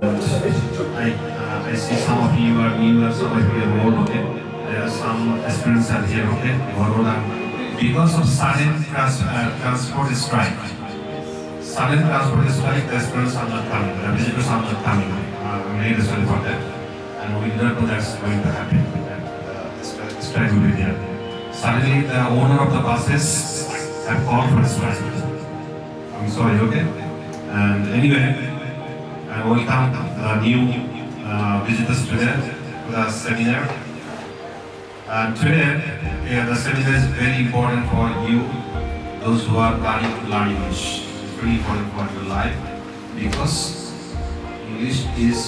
I see some of you are some of you are more okay. There are some aspirants are here okay. Because of transport strike, sudden transport strike, the aspirants are not coming. The visitors are not coming. I'm really sorry for that, and we do not know that's going to happen. The strike will be there. Suddenly, the owner of the buses have called for a strike. I'm sorry, okay. And anyway, I welcome the new visitors today to the seminar. And today, the seminar is very important for you, those who are planning to learn English. It's very important for your life because English is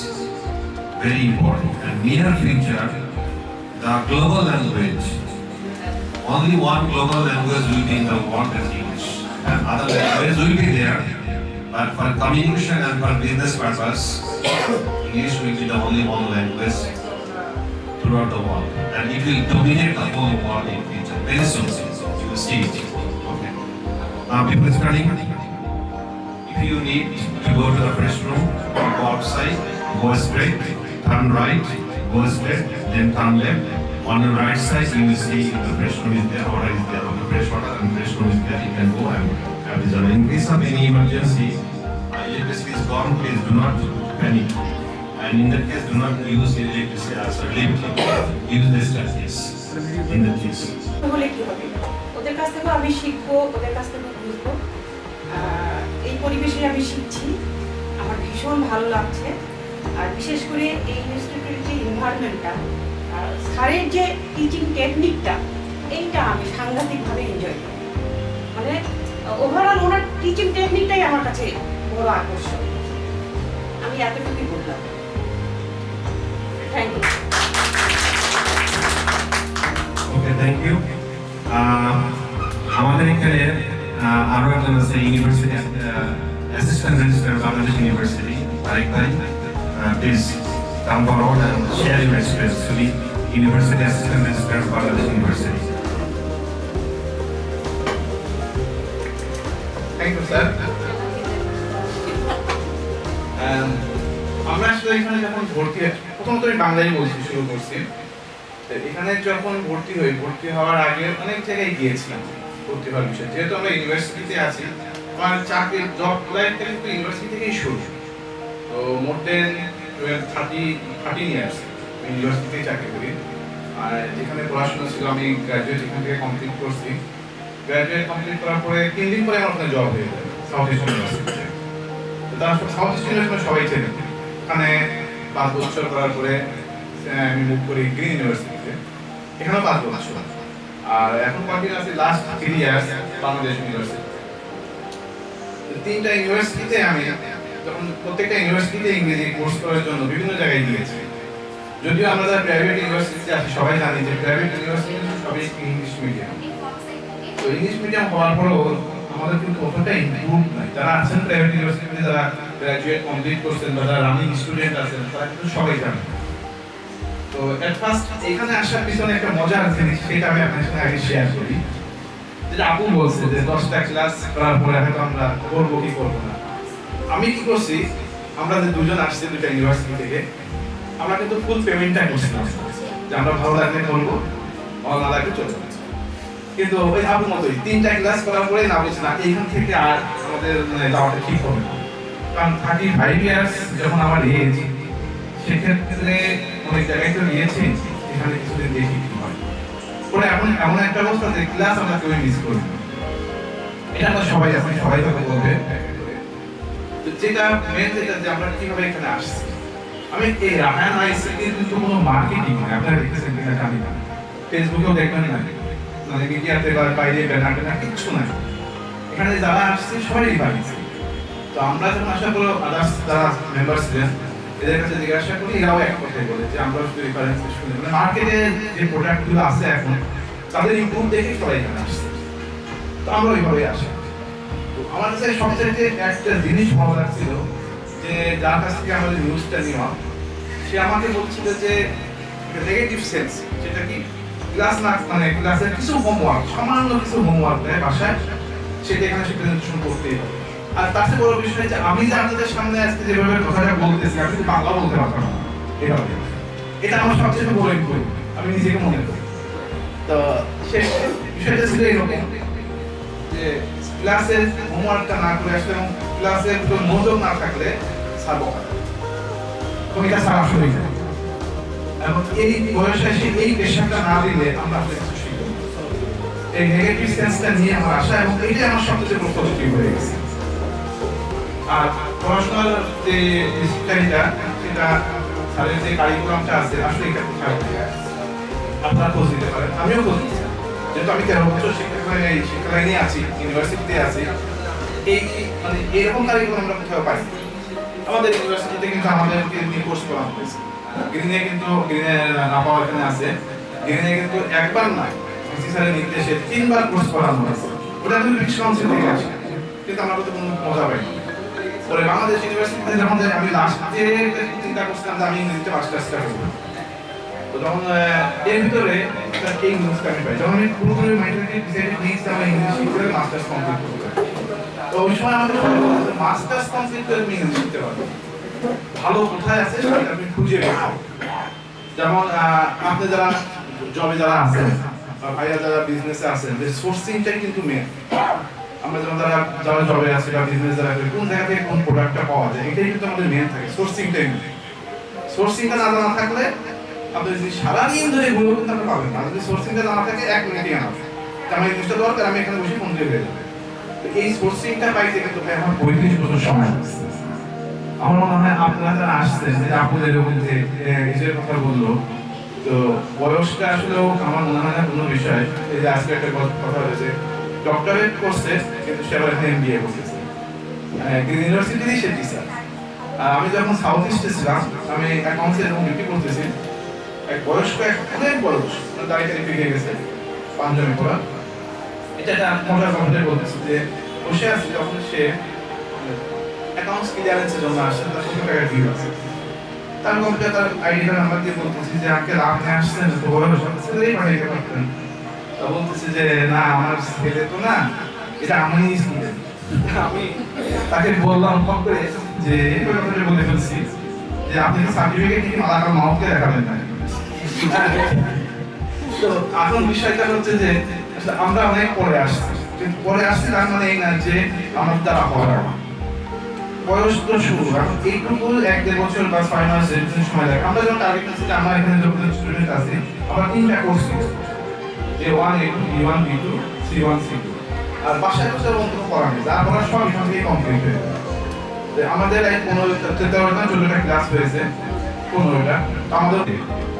very important. And near future, the global language, only one global language will be in the world, that's English. And other languages will be there, but for communication and for business purpose, English will be the only one language throughout the world, and it will dominate the whole world in future. Very soon, you will see it. Okay. Now, before starting, if you need to go to the fresh room, go outside, go straight, turn right, go straight, then turn left. On the right side, you will see the fresh room is there, water is there, okay, fresh water and fresh room is there. You can go and have this. In case of any emergency, electricity is gone, please do not panic. And in that case, do not use electricity as a lift. Use the staircase in that case. হলে কি হবে? ওদের কাছ থেকে আমি শিখবো, ওদের কাছ থেকে বুঝবো। এই পরিবেশে আমি শিখছি, আমার ভীষণ ভালো লাগছে। আর বিশেষ করে এই ইনস্টিটিউটের যে এনভায়রনমেন্টটা, স্যারের যে টিচিং টেকনিকটা, এইটা আমি সাংঘাতিকভাবে এনজয় করি। মানে ওভারঅল ওনার টিচিং টেকনিকটাই আমার কাছে বড় আকর্ষণ। আমি এতটুকুই বললাম। Thank you. Okay, thank you. আমাদের এখানে আরো একজন আছে university assistant registrar Bangladesh university Tarek ভাই, please come forward and share your experience to the university assistant registrar Bangladesh university. Thank you sir. আমরা আসলে এখানে যখন ভর্তি প্রথমত আমি বাংলায় বলছি শুরু করছি। এখানে যখন ভর্তি হওয়ার আগে অনেক জায়গায় গিয়েছিলাম ভর্তি হওয়ার বিষয়ে। যেহেতু আমরা ইউনিভার্সিটিতে আছি, আমার চাকরির জব লাইফটা কিন্তু ইউনিভার্সিটি থেকেই শুরু। তো মোর দেন 13 ইয়ার্স ইউনিভার্সিটিতেই চাকরি করি। আর যেখানে পড়াশোনা ছিল আমি গ্র্যাজুয়েট এখান থেকে কমপ্লিট করছি। গ্র্যাজুয়েট কমপ্লিট করার পরে 3 দিন পরে আমার ওখানে জব হয়ে যায় সাউথ ইস্ট ইউনিভার্সিটিতে। তো তারপর সাউথ ইস্ট ইউনিভার্সিটি সবাই চেনে। ওখানে 5 বছর করার পরে আমি মুভ করি গ্রিন ইউনিভার্সিটিতে, এখানেও 5 বছর। আর এখন কন্টিনিউ আছি লাস্ট 3 ইয়ার্স বাংলাদেশ ইউনিভার্সিটিতে। তিনটা ইউনিভার্সিটিতে আমি যখন প্রত্যেকটা ইউনিভার্সিটিতে ইংরেজি কোর্স করার জন্য বিভিন্ন জায়গায় গিয়েছি। যদিও আমরা যারা প্রাইভেট ইউনিভার্সিটিতে আছি সবাই জানি যে প্রাইভেট ইউনিভার্সিটি সবই ইংলিশ মিডিয়াম। তো ইংলিশ মিডিয়াম হওয়ার পরেও আমাদের কিন্তু অতটা ইমপ্রুভ নাই। যারা আছেন প্রাইভেট ইউনিভার্সিটিতে, যারা গ্র্যাজুয়েট কমপ্লিট করছেন বা যারা রানিং স্টুডেন্ট আছেন, তারা কিন্তু সবাই জানেন। তো এট ফার্স্ট এখানে আসার পিছনে একটা মজার জিনিস, সেটা আমি আপনার সাথে আগে শেয়ার করি। যেটা আপু বলছে যে 10টা ক্লাস করার পরে হয়তো আমরা করবো কি করবো না। আমি কি করছি, আমরা যে দুজন আসছি দুটা ইউনিভার্সিটি থেকে, আমরা কিন্তু ফুল পেমেন্টটা করছিলাম যে আমরা ভালো লাগলে করবো, ভালো না লাগলে চলবে। কিন্তু ওই আপুর মতোই 3টা ক্লাস করার পরে না বলছি না এইখান থেকে আর আমাদের যাওয়াটা ঠিক হবে না। কারণ 35 ইয়ার্স যখন আমার এজ, সেক্ষেত্রে অনেক জায়গায় তো নিয়েছি, এখানে কিছুদিন দেখি কি হয়। পরে এমন একটা অবস্থা যে ক্লাস আমরা কেউ মিস করি না। এটা তো সবাই তাকে বলবে। তো যেটা মেন যেটা যে আমরা কিভাবে এখানে আসছি, আমি এই রামায়ণ আইসিটির কিন্তু কোনো মার্কেটিং নয়, আপনারা দেখতেছেন কিনা জানি না, ফেসবুকেও দেখবেন না, মানে মিডিয়াতে বা বাইরে ব্যানার কিচ্ছু নাই। এখানে যারা আসছে সবাই রিফারেন্স। তো আমরা যখন আশা করো আদার্স যারা মেম্বার ছিলেন এদের কাছে জিজ্ঞাসা করি, এরাও এক কথাই বলে যে আমরা শুধু রিফারেন্স শুনি। মানে মার্কেটে যে প্রোডাক্টগুলো আছে এখন তাদের ইমপ্রুভ দেখে সবাই এখানে আসছে। তো আমরা ওইভাবেই আসি। তো আমার কাছে সবচেয়ে একটা জিনিস ভালো লাগছিল যে যার কাছ থেকে আমাদের নিউজটা নেওয়া, সে আমাকে বলছিল যে নেগেটিভ সেন্স, যেটা কি ক্লাস না মানে ক্লাসের কিছু হোমওয়ার্ক, সামান্য কিছু হোমওয়ার্ক দেয় বাসায়, সেটা এখানে সে প্রেজেন্টেশন করতেই হবে। আর তার চেয়ে বড় বিষয় হচ্ছে আমি যে আপনাদের সামনে আজকে যেভাবে কথাটা বলতেছি আমি কিন্তু বাংলা বলতে পারতাম না এভাবে। এটা আমার সবচেয়ে বড় ইম্প্রুভ আমি নিজেকে মনে করি। তো সেই বিষয়টা ছিল এরকম যে ক্লাসের হোমওয়ার্কটা না করে আসলে এবং ক্লাসের কোনো মনোযোগ না থাকলে স্যার বকা দেয়। এবং এটা স্যার আসলেই জানে। এবং এই বয়সে এসে এই প্রেশারটা না দিলে আমরা আসলে কিছু শিখব না। এই নেগেটিভ সেন্সটা নিয়ে আমার আসা এবং এটাই আমার সবচেয়ে বড় পজিটিভ হয়ে গেছে। আর পড়াশোনার যে ডিসিপ্লিনটা সেটা স্যারের যে কারিকুলামটা আছে আসলে এটা কোথায় আপনারা খোঁজ দিতে পারেন, আমিও খোঁজ দিচ্ছি। যেহেতু আমি 13 বছর শিক্ষা লাইনে আছি, ইউনিভার্সিটিতে আছি, এই মানে এরকম কারিকুলাম আমরা কোথাও পাই। আমাদের ইউনিভার্সিটিতে কিন্তু আমাদেরকে নিয়ে কোর্স করানো হয়েছে। গ্রিনে কিন্তু গ্রিনের নাপা এখানে আছে, গ্রিনে কিন্তু একবার না ভিসি স্যারের নির্দেশে 3 বার কোর্স করানো হয়েছে। ওটা কিন্তু ব্রিটিশ কাউন্সিল থেকে আসে, কিন্তু আমরা তো কোনো মজা পাইনি। পরে বাংলাদেশ ইউনিভার্সিটিতে যখন আমি লাস্টে চিন্তা করছিলাম যে আমি ইংরেজিতে মাস্টার্সটা করবো, তো তখন এর ভিতরে এই নিউজটা আমি পাই। যখন আমি পুরোপুরি মেন্টালিটি ডিসাইড নিয়েছি আমি ইংলিশ শিখে মাস্টার্স কমপ্লিট করবো। তো ওই সময় আমাদের সবাই বলছে মাস্টার্স কমপ্লিট করে তুমি ইংলিশ শিখতে পারবে, ভালো কোথায় আছে সেটা আপনি খুঁজে বের করুন। যেমন আপনি যারা জবে যারা আছেন বা ভাইয়া যারা বিজনেসে আছেন, যে সোর্সিংটাই কিন্তু মেন। আমরা যেমন যারা জবে আছে বা বিজনেস যারা করে কোন জায়গা থেকে কোন প্রোডাক্টটা পাওয়া যায় এটাই কিন্তু আমাদের মেন থাকে, সোর্সিংটাই মেন। সোর্সিংটা না জানা থাকলে আপনি যদি সারাদিন ধরে ঘুরে কিন্তু আপনি পাবেন না। যদি সোর্সিংটা জানা থাকে 1 মিনিটই আনা, আমার এই জিনিসটা দরকার আমি এখানে বসে মন্দিরে হয়ে যাবে। তো এই সোর্সিংটা পাইতে কিন্তু আমার 35 বছর সময় লাগছে। আমার মনে হয় আপনারা যারা আসছেন যে আপনাদের এরকম যে নিজের কথা বললো, তো বয়সটা আসলেও আমার মনে হয় না কোনো বিষয়। এই যে আজকে একটা কথা হয়েছে ডক্টরেট করছে কিন্তু সে আবার এখানে এমবিএ করতেছে, গ্রিন ইউনিভার্সিটিরই সে টিচার। আর আমি যখন সাউথ ইস্টে ছিলাম আমি অ্যাকাউন্টসে এরকম ডিউটি করতেছি, এক বয়স্ক অনেক বয়স দাঁড়িয়ে পেরিয়ে গেছে পাঞ্জাবি পরা, এটা একটা মজার কমেন্টে বলতেছে যে বসে আছে তখন সে অ্যাকাউন্টস ক্লিয়ারেন্সের জন্য আসছে, তার 100 টাকা ডিউ আছে। তার কম্পিউটার তার আইডিটা নাম্বার দিয়ে বলতেছি যে আঙ্কেল আপনি আসছেন তো বয়স ছেলেই পাঠিয়ে পারতেন। তা বলতেছে যে না আমার ছেলে তো না, এটা আমি স্টুডেন্ট। আমি তাকে বললাম ফোন করে যে এই কথাটা বলে ফেলছি যে আপনি তো সার্টিফিকেট নিয়ে মালাকার মাহকে দেখাবেন না। তো এখন বিষয়টা হচ্ছে যে আমরা অনেক পরে আসছি, কিন্তু পরে আসছি তার মানে এই না যে আমার দ্বারা হওয়ার বয়স তো শুরু। এখন এইটুকু 1-1.5 বছর বা 6 মাস এরকম সময় লাগে। আমরা যখন টার্গেট করছি আমরা এখানে যখন স্টুডেন্ট আছি আমরা 3টা কোর্স করছি, A1 A2 B1 B2 C1 C2, আর বাসায় বসে অন্তত পড়া নেই, যার পড়া সব এখান থেকে কমপ্লিট হয়ে যায়। আমাদের এই 15-14টা ক্লাস হয়েছে, 15টা। আমাদের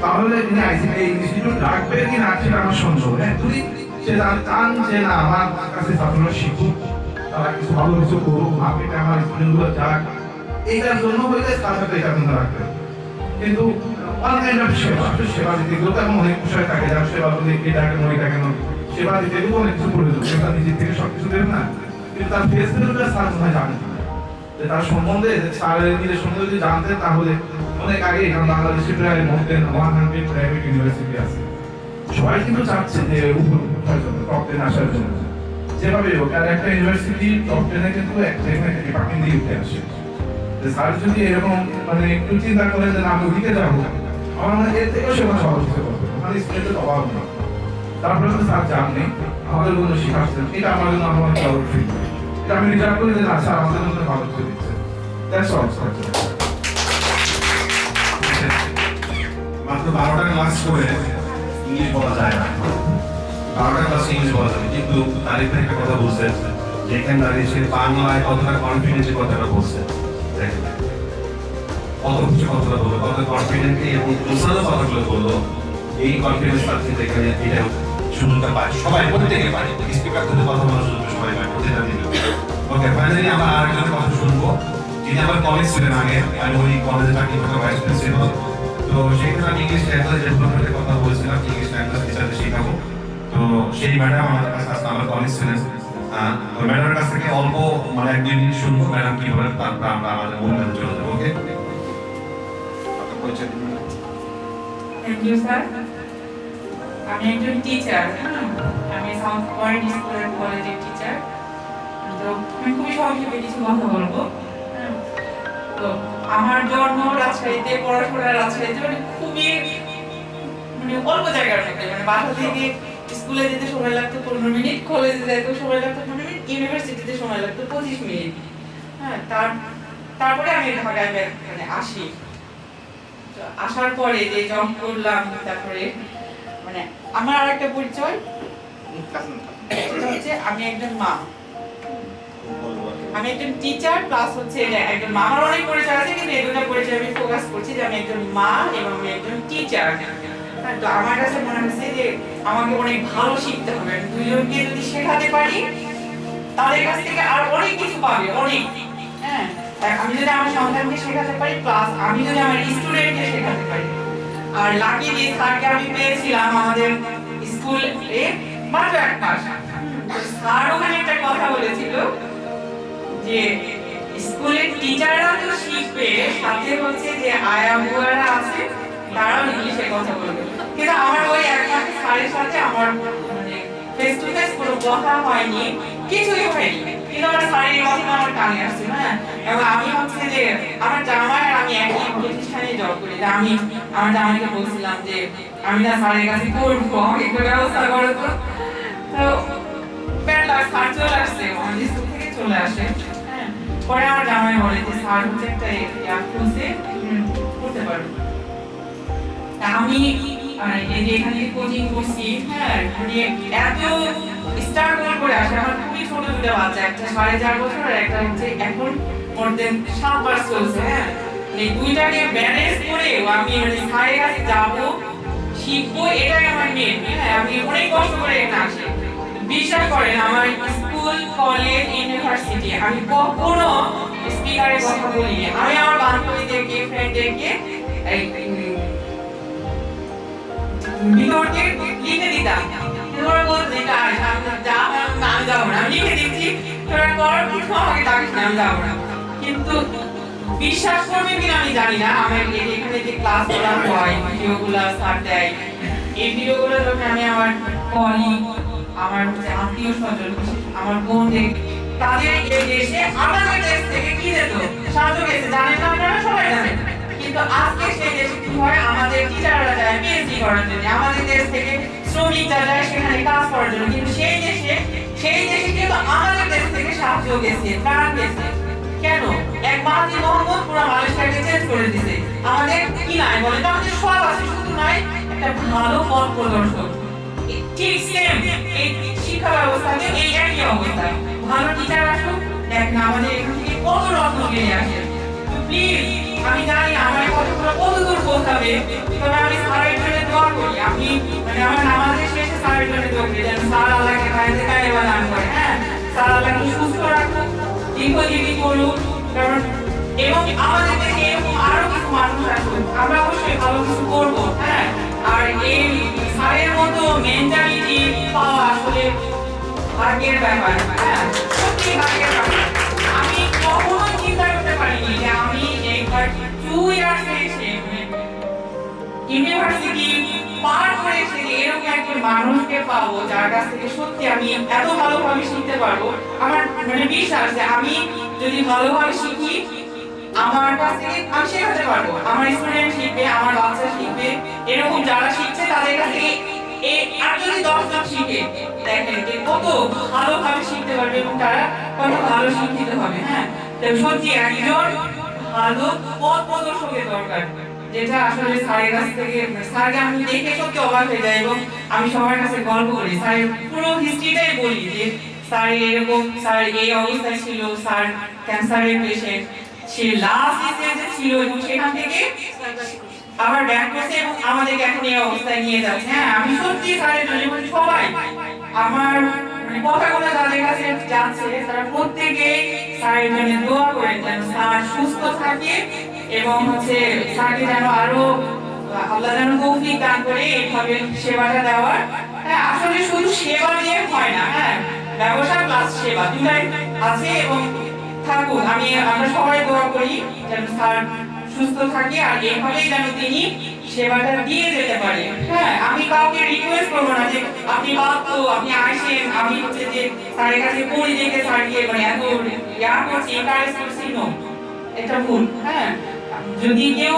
তাহলে তিনি আইসিটি ইনস্টিটিউট রাখবে কি না সেটা আমার সন্দেহ। অ্যাকচুয়ালি সে চান যে না আমার কাছে ছাত্ররা শিখুক, তারা কিছু ভালো কিছু করুক, মার্কেটে আমার স্টুডেন্টগুলো যাক, এইটার জন্য হইলে তার সাথে এটা কিন্তু রাখবে। কিন্তু অনলাইন সেবা দিতে গেলেও তেমন অনেক বিষয় থাকে, যার সেবা বলে এটাকে নয়টা কেন সেবা দিতে গেলেও অনেক কিছু প্রয়োজন, সেটা নিজের থেকে সবকিছু দেবে না। কিন্তু তার ফেস ভ্যালুটা স্যার মনে হয় জানে না, যে তার সম্বন্ধে স্যারের নিজের সম্বন্ধে যদি জানতেন তাহলে অনেক আগে, কারণ বাংলাদেশে প্রায় মোর দেন 100 প্রাইভেট ইউনিভার্সিটি আছে। সবাই কিন্তু চাচ্ছে যে উপর জন্য টপ 10 আসার জন্য যেভাবে হোক। আর একটা ইউনিভার্সিটি টপ 10-এ কিন্তু একটা ডিপার্টমেন্ট দিয়ে উঠে আসে। স্যার যদি এরকম মানে একটু চিন্তা করেন যে আমি ওদিকে যাবো, আমার মনে হয় এর থেকেও সে মানে ভালো কিছু করবে, ওখানে স্টুডেন্টের অভাব নেই। তারপরে তো স্যার জাননি আমাদের জন্য শিখাচ্ছেন, এটা আমার জন্য আমার ভালো ফিল, এটা আমি রিজার্ভ করে যে না স্যার আমাদের জন্য ভালো কিছু দিচ্ছে। That's all sir. মাত্র 12টা ক্লাস করে ইংলিশ বলা যায় না, 12টা ক্লাসে ইংলিশ বলা যাবে, কিন্তু তারিখ একটা কথা বলছে যেখানে দাঁড়িয়ে সে বাংলায় কতটা কনফিডেন্সের কথাটা বলছে, দেখেন কত কিছু কথাটা বললো, কত কনফিডেন্টলি এবং দোষালো কথাগুলো বললো। এই কনফিডেন্স পাচ্ছে যেখানে এটা সুযোগটা পায় সবাই, প্রত্যেকে পায়, স্পিকার থেকে কথা বলার সুযোগ সবাই পায় প্রতিটা দিন। ওকে, ফাইনালি আমরা আরেকজনের কথা শুনবো, যিনি আমার কলেজ ছিলেন আগে, আমি ওই কলেজে চাকরি করতে ভাইস প্রিন্সিপাল। তো সেখানে আমি ইংলিশ ল্যাঙ্গুয়েজ ডেভেলপমেন্টের কথা বলছিলাম, ইংলিশ ল্যাঙ্গুয়েজ টিচারদের শেখাবো। তো সেই ম্যাডাম আমাদের কাছে আসতে আমার কলেজ ছিলেন, তো ম্যাডামের কাছ থেকে অল্প মানে 1-2 মিনিট শুনবো ম্যাডাম কি বলেন, তারপর আমরা আমাদের মূল কাজে চলে যাবো। ওকে, থ্যাংক ইউ স্যার। আমি একজন টিচার, আমি সাউথ পয়েন্ট স্কুল অ্যান্ড কলেজের টিচার। তো আমি খুবই সংক্ষেপে কিছু কথা বলবো। হ্যাঁ, তো আমার জন্ম রাজশাহীতে, পড়াশোনা রাজশাহীতে, মানে খুবই মানে অল্প জায়গার মধ্যে, মানে বাসা থেকে স্কুলে যেতে সময় লাগতো 15 মিনিট, কলেজে যেতে সময় লাগতো 15 মিনিট, ইউনিভার্সিটিতে সময় লাগতো 25 মিনিট। হ্যাঁ, তারপরে আমি ঢাকায় মানে আসি। তো আসার পরে যে জব করলাম, তারপরে মানে আমার আরেকটা পরিচয় সেটা হচ্ছে আমি একজন মা, আমি একজন টিচার প্লাস হচ্ছে যে একজন মা। আমার অনেক পরিচয় আছে, কিন্তু এই দুটো পরিচয় আমি ফোকাস করছি যে আমি একজন মা এবং আমি একজন টিচার। তো আমার কাছে মনে হচ্ছে যে আমাকে অনেক ভালো শিখতে হবে। আমি দুইজনকে যদি শেখাতে পারি, তাদের কাছ থেকে আর অনেক কিছু পাবে, অনেক। হ্যাঁ, আমি যদি আমার সন্তানকে শেখাতে পারি, প্লাস আমি যদি আমার স্টুডেন্টকে শেখাতে পারি। আর লাকিলি স্যারকে আমি পেয়েছিলাম আমাদের স্কুলে মাত্র 1 মাস। স্যার ওখানে একটা কথা বলেছিল যে স্কুলের টিচাররা তো শিখবে, সাথে হচ্ছে যে আয়া বুয়ারা আছে তারাও ইংলিশে কথা বলবে। কিন্তু আমার ওই 1 মাস স্যারের সাথে আমার মানে ফেস টু ফেস কোনো কথা হয়নি, কিছুই হয়নি, কিন্তু আমার স্যারের কথা আমার কানে আসছে। হ্যাঁ, এবং আমি হচ্ছে যে আমার জামাই আর আমি একই প্রতিষ্ঠানে জব করি। আমি আমার জামাইকে বলছিলাম যে আমি না স্যারের কাছে করবো, আমাকে একটু ব্যবস্থা করো তো। তো প্যান্ডার স্যার চলে আসছে, আমাদের স্কুল থেকে চলে আসে। হ্যাঁ, পরে আমার জামাই বলে যে স্যার হচ্ছে একটা খুলছে, করতে পারবো। আমি এই যে এখানে কোচিং করছি, হ্যাঁ, মানে এত স্ট্রাগল করে আসে। আমার খুবই ছোট দুটো বাচ্চা, একটা 4.5 বছর আর একটা হচ্ছে এখন মোর দেন 7 মাস চলছে। হ্যাঁ, এই দুইটাকে ব্যালেন্স করে আমি মানে স্যারের কাছে যাবো, শিখবো, এটাই আমার মেন। হ্যাঁ, আমি অনেক কষ্ট করে এখানে আসি। বিশ্বাস করেন, আমার স্কুল, কলেজ, ইউনিভার্সিটি আমি কখনো স্পিকারের কথা বলিনি। আমি আমার বান্ধবীদেরকে, ফ্রেন্ডদেরকে ভিতরকে লিখে দিতাম। তোরা বলতো যে আমি যাবো না, আমি লিখে দিচ্ছি, তোরা কর, আমাকে ডাকিস না, আমি যাবো না। কিন্তু বিশ্বাস করবে কিনা আমি জানি না, আমার এখানে যে ক্লাস করা হয়, ভিডিওগুলো স্যার দেয়, এই ভিডিওগুলো যখন আমি আমার কলিগ, আমার হচ্ছে আত্মীয় স্বজন, আমার বোনদের, তাদের এই দেশে আমাদের দেশ থেকে কি যেত সাহায্য গেছে, জানেন না আপনারা, সবাই জানেন। কিন্তু আজকে সেই দেশে কি হয়, আমাদের টিচাররা যায় পিএইচডি করার জন্য, আমাদের দেশ থেকে শ্রমিকরা যায় সেখানে কাজ করার জন্য। কিন্তু সেই দেশে কিন্তু আমাদের দেশ থেকে সাহায্য গেছে, ত্রাণ গেছে। কেন? এক মাহাতির মোহাম্মদ পুরো মালয়েশিয়াকে চেঞ্জ করে দিয়েছে। আমাদের কি নাই বলে, আমাদের সব আছে, শুধু নাই একটা ভালো পথ প্রদর্শক। ঠিক সেম এই শিক্ষা ব্যবস্থাতে এই একই অবস্থা। ভালো টিচার আসুক, দেখেন আমাদের এখান থেকে কত রত্ন বেরিয়ে আসে। তো প্লিজ, আমি জানি আমার কথাগুলো কত দূর পৌঁছাবে, তবে আমি স্যারের জন্য দোয়া করি। আমি মানে আমার নামাজের শেষে স্যারের জন্য দোয়া করি যেন স্যার আল্লাহকে খাইতে খাইয়ে দান করে। হ্যাঁ, স্যার আল্লাহকে সুস্থ রাখুক, দীর্ঘজীবী করুক, কারণ এবং আমাদের দেশে এরকম আরো কিছু মানুষ আসুক, আমরা অবশ্যই ভালো কিছু করবো। হ্যাঁ, আর এই স্যারের মতো মেন্টালিটি পাওয়া আসলে ভাগ্যের ব্যাপার। হ্যাঁ, সত্যি ভাগ্যের ব্যাপার। আমি কখনোই চিন্তা করতে পারিনি যে আমি একবার 2 ইয়ার্সে এসে ইউনিভার্সিটি পার করে এসে এরকম একজন মানুষকে পাবো যার কাছ থেকে সত্যি আমি এত ভালোভাবে শিখতে পারবো। আমার মানে বিশ্বাস যে আমি যদি ভালোভাবে শিখি, আমার কাছ থেকে আমি শেখাতে পারবো, আমার স্টুডেন্ট শিখবে, আমার বাচ্চা শিখবে, এরকম যারা শিখছে তাদের কাছ থেকে আর যদি 10 জন শিখে, দেখেন যে কত ভালোভাবে শিখতে পারবে এবং তারা কত ভালো শিক্ষিত হবে। হ্যাঁ, তো সত্যি একজন ভালো পথ প্রদর্শকের দরকার, যেটা আসলে স্যারের কাছ থেকে, স্যারকে আমি দেখে সত্যি অবাক হয়ে যাই এবং আমি সবার কাছে গর্ব করি। স্যারের পুরো হিস্ট্রিটাই বলি যে স্যার এরকম, স্যার এই অবস্থায় ছিল, স্যার ক্যান্সারের পেশেন্ট, সে লাস্ট স্টেজে ছিল এবং সেখান থেকে আবার ব্যাক করছে এবং আমাদেরকে এখন এই অবস্থায় নিয়ে যাচ্ছে। হ্যাঁ, আমি সত্যি স্যারের জন্য সবাই আমার মানে কথাগুলো যাদের কাছে যাচ্ছে তারা প্রত্যেকে স্যারের জন্য দোয়া করেন যেন স্যার সুস্থ থাকে এবং হচ্ছে স্যারকে যেন আরো আল্লাহ যেন তৌফিক দান করে এইভাবে সেবাটা দেওয়ার। হ্যাঁ, আসলে শুধু সেবা দিয়ে হয় না, হ্যাঁ, ব্যবসা প্লাস সেবা দুটাই আছে এবং থাকুক। আমরা সবাই দোয়া করি যেন স্যার সুস্থ থাকে আর এইভাবেই যেন তিনি সেবাটা দিয়ে যেতে পারে। হ্যাঁ, আমি কাউকে রিকোয়েস্ট করবো না যে আপনি আপনি আসেন, আমি হচ্ছে যে স্যারের কাছে পড়ি দেখে স্যারকে মানে এত করছি, এনকারেজ করছি, নো, এটা ভুল। হ্যাঁ, যদি কেউ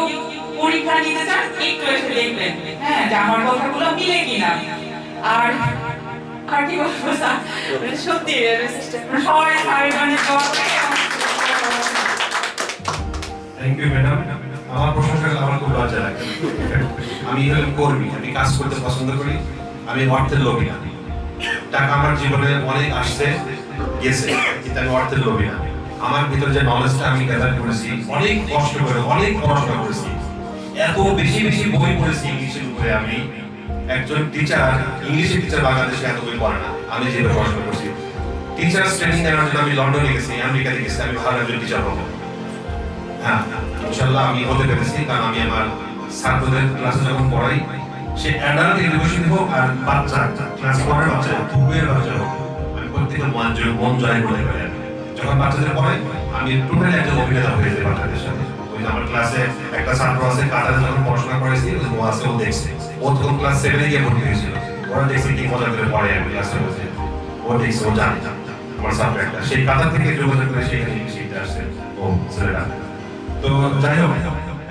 পরীক্ষা নিতে চান একটু এসে দেখবেন, হ্যাঁ, যে আমার কথাগুলো মিলে কিনা। আর কি বলবো স্যার, সত্যি সবাই স্যারের মানে থ্যাংক ইউ ম্যাডাম। আমার প্রশংসা করলে আমার খুব লজ্জা লাগে। আমি হলাম কর্মী, আমি কাজ করতে পছন্দ করি, আমি অর্থের লোভী না। টাকা আমার জীবনে অনেক আসছে গেছে, কিন্তু আমি অর্থের লোভী না। আমার ভিতরে যে নলেজটা আমি গ্যাদার করেছি অনেক কষ্ট করে, অনেক পড়াশোনা করেছি, এত বেশি বেশি বই পড়েছি ইংলিশের উপরে। আমি একজন টিচার, ইংলিশের টিচার বাংলাদেশে এত বই পড়ে না। আমি যেভাবে পড়াশোনা করছি, টিচার ট্রেনিং নেওয়ার জন্য আমি লন্ডনে গেছি, আমেরিকাতে গেছি, আমি ভালো একজন টিচার হবো। হ্যাঁ, ইনশাল্লাহ আমি হতে পেরেছি, কারণ আমি আমার ছাত্রদের ক্লাসে যখন পড়াই, সে অ্যাডাল্ট এডুকেশন হোক আর বাচ্চা ক্লাস 1 এর বাচ্চা হোক, 2 এর বাচ্চা হোক, আমি প্রত্যেকের মন জয় করতে পারি। যখন বাচ্চাদের পড়াই আমি টোটালি একজন অভিনেতা হয়ে যাই বাচ্চাদের সাথে। ওই আমার ক্লাসে একটা ছাত্র আছে, কাতারে যখন পড়াশোনা করেছি, ও আছে, ও দেখছে, ও তখন ক্লাস 7 এ গিয়ে ভর্তি হয়েছিল। ওরা দেখছে কি মজা করে পড়ে আমি ক্লাসে বসে, ও দেখছে, ও জানে আমার ছাত্র একটা, সেই কাতার থেকে যোগাযোগ করে সেইখানে শিখতে আসছে ও ছেলেটা। তো যাই হোক,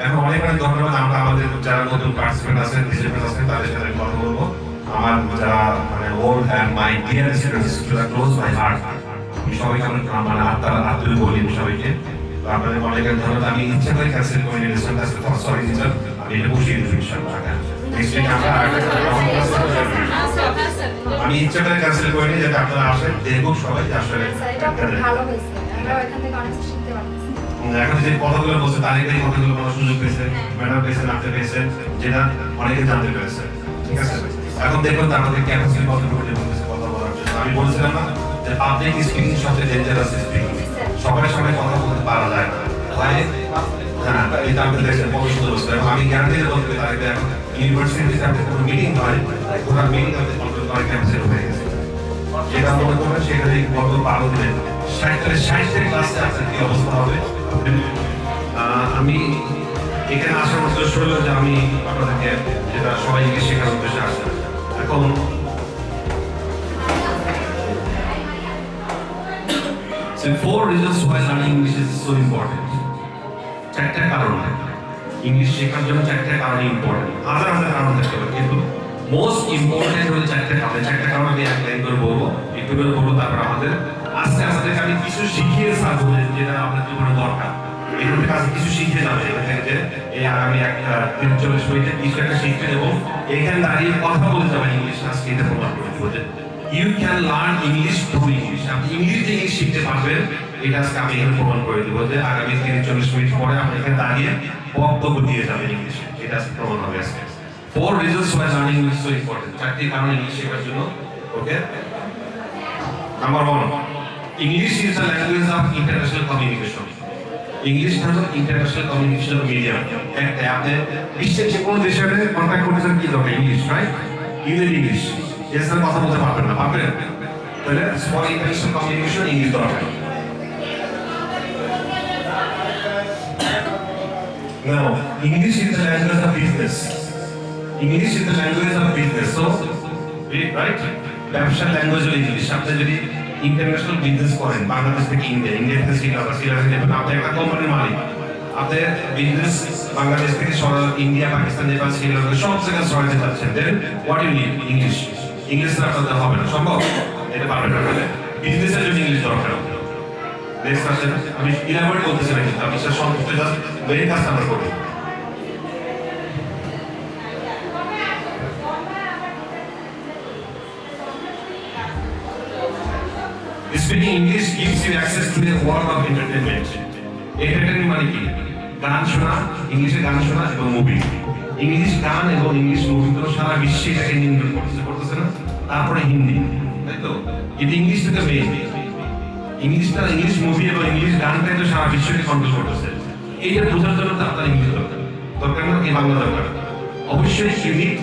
এখন অনেক অনেক ধন্যবাদ। আমরা আমাদের যারা নতুন পার্টিসিপেন্ট আছেন, ডিসিপ্লিন আছেন, তাদের সাথে কথা বলবো। আমার যারা মানে old and my dear students to the close my heart, আমি সবাইকে মানে আত্মীয় বলি সবাইকে। তো আপনাদের অনেকের ধন্যবাদ। আমি ইচ্ছা করে ক্যান্সেল করে নিয়ে রেশন কাছে সরি টিচার, আমি এটা বসিয়ে দিচ্ছি ইনশাআল্লাহ। নেক্সট উইক আমরা আমি ইচ্ছা করে ক্যান্সেল করে নিয়ে যাতে আপনারা আসেন, দেখুন সবাই আসলে ভালো হয়েছে, আমরা এখান থেকে অনেক কিছু শিখতে পারতেছি। এখন যে কথাগুলো বলছে, তারিখেই কথাগুলো বলার সুযোগ পেয়েছে, ম্যাডাম পেয়েছেন, আপনি পেয়েছেন, যেটা অনেকে জানতে পেরেছে। ঠিক আছে, এখন দেখুন আমাদের ক্যাপাসিটি কতটুকু বলতেছে কথা বলার জন্য। আমি বলছিলাম না যে পাবলিক স্পিকিং সবচেয়ে ডেঞ্জারাস স্পিকিং, সবাই সবাই কথা বলতে পারা যায় না। হ্যাঁ, এটা আপনি দেখছেন কত সুন্দর বলছে। এবং আমি গ্যারান্টি দিয়ে বলতে পারি, তারিখে এখন ইউনিভার্সিটিতে আপনি কোনো মিটিং হয়, ওরা মিটিং আপনি কন্ট্রোল করে ক্যাম্পাসে হয়ে গেছে। যেটা মনে করবেন সেটা গত 12 দিনে 60 ক্লাসে আপনার কি অবস্থা হবে। আমি এখানে আসার উদ্দেশ্য হলো যে আমি আপনাদেরকে যেটা সবাইকে শেখার উদ্দেশ্যে আসছি। এখন four reasons why learning English is so important. চারটা কারণ, ইংলিশ শেখার জন্য চারটা কারণ ইম্পর্টেন্ট। হাজার হাজার কারণ থাকতে পারে, কিন্তু মোস্ট ইম্পর্টেন্ট হলো চারটা কারণ। চারটা কারণ আমি এক লাইন করে বলবো, একটু করে বলবো, তারপর আমাদের আস্তে আস্তে আমি কিছু শিখিয়ে থাকবো যেটা আপনার জীবনে দরকার। এগুলোর কাছে কিছু শিখে যাবে এখান থেকে, যে এই আগামী 40 মিনিটে কিছু একটা শিখতে দেবো, এখানে দাঁড়িয়ে কথা বলতে যাবেন ইংলিশ। আজকে এটা প্রমাণ করে দেবো যে you can learn English through English. আপনি ইংলিশ দিয়ে ইংলিশ শিখতে পারবেন, এটা আজকে আমি এখানে প্রমাণ করে দেবো যে আগামী 40 মিনিট পরে আপনি এখানে দাঁড়িয়ে বক্তব্য দিয়ে যাবেন ইংলিশে, এটা আজকে প্রমাণ হবে আজকে। 4 reasons why learning English is so important. চারটি কারণ ইংলিশ শেখার জন্য। Okay, number 1, English is the language of international communication. English হলো ইন্টারন্যাশনাল কমিউনিকেশন মিডিয়াম। একটা আপনি বিশ্বের যে কোনো দেশের সাথে কন্ট্যাক্ট করতে চান, কি দরকার? English, right? ইউনিট ইংলিশ, এর সাথে কথা বলতে পারবেন না, পারবেন? তাহলে ফর ইন্টারন্যাশনাল কমিউনিকেশন ইংলিশ দরকার। Now, English is the language of business. English is the language of business. So, right? ব্যবসার ল্যাঙ্গুয়েজ হলো ইংলিশ। আপনি যদি ইন্টারন্যাশনাল বিজনেস করেন, বাংলাদেশ থেকে ইন্ডিয়া, ইন্ডিয়া থেকে শ্রীলঙ্কা, শ্রীলঙ্কা থেকে আপনি একটা কোম্পানির মালিক, আপনি বিজনেস বাংলাদেশ থেকে ইন্ডিয়া, পাকিস্তান, নেপাল, শ্রীলঙ্কা সব জায়গায় ছড়াতে চাচ্ছেন, then what you need? English. English না আপনাদের হবে না, সম্ভব? এটা পারবেন না। তাহলে বিজনেসের জন্য ইংলিশ দরকার। নেক্সট আসেন, আমি ইলাবোরেট বলতেছি না, কিন্তু আপনি সেটা সম্পর্কে জাস্ট মেইন কাজটা আমরা করবো। Speaking English gives you access to the world of entertainment. Entertainment মানে কি? গান শোনা, ইংলিশে গান শোনা এবং মুভি। ইংলিশ গান এবং ইংলিশ মুভি তো সারা বিশ্বে এটাকে নিয়ন্ত্রণ করতেছে না। তারপরে হিন্দি, তাই তো? কিন্তু ইংলিশ থেকে মেইন, ইংলিশটা, ইংলিশ মুভি এবং ইংলিশ গানটাই তো সারা বিশ্বকে কন্ট্রোল করতেছে। এইটা বোঝার জন্য তো আপনার ইংলিশ দরকার, দরকার না কি বাংলা দরকার? অবশ্যই you need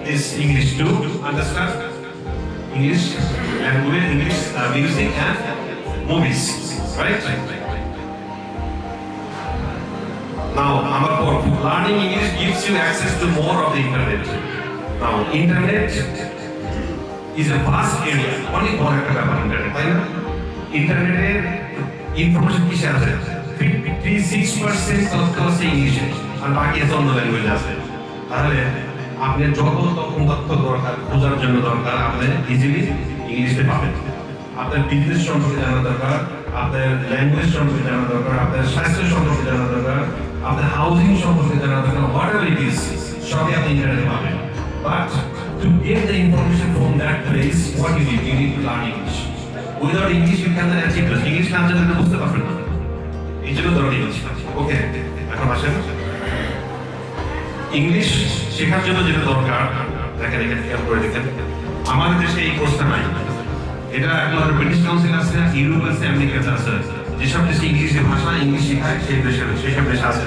this English to understand English language, English music and movies, right? Now, number 4, learning English gives you access to more of the internet. Now, internet is a vast area. অনেক বড় একটা ব্যাপার internet, তাই না? ইন্টারনেটের information কিসে আছে? 56% তথ্য আছে ইংলিশে, আর বাকি আছে অন্য ল্যাঙ্গুয়েজে আছে। তাহলে আপনি যত তথ্য দরকার, খোঁজার জন্য দরকার, আপনি ইজিলি ইংলিশে পাবেন। আপনার বিজনেস সম্পর্কে জানা দরকার, আপনার ল্যাঙ্গুয়েজ সম্পর্কে জানা দরকার, আপনার স্বাস্থ্য সম্পর্কে জানা দরকার, আপনার হাউজিং সম্পর্কে জানা দরকার, whatever it is, সবই আপনি ইন্টারনেটে পাবেন। But to get the information from that place, what you need to learn English. Without English, you cannot achieve this. English না জানলে বুঝতে পারবেন না। এই জন্য দরকার ইংলিশ। ওকে, এখন আসেন। ইংলিশ শেখার জন্য যেটা দরকার, দেখেন এখানে খেয়াল করে দেখেন, আমাদের দেশে এই কোর্সটা নাই। এটা একমাত্র ব্রিটিশ কাউন্সিল আছে, ইউরোপ আছে, আমেরিকাতে আছে। যেসব দেশে ইংলিশে ভাষা ইংলিশ শেখায় সেই সব দেশে আছে।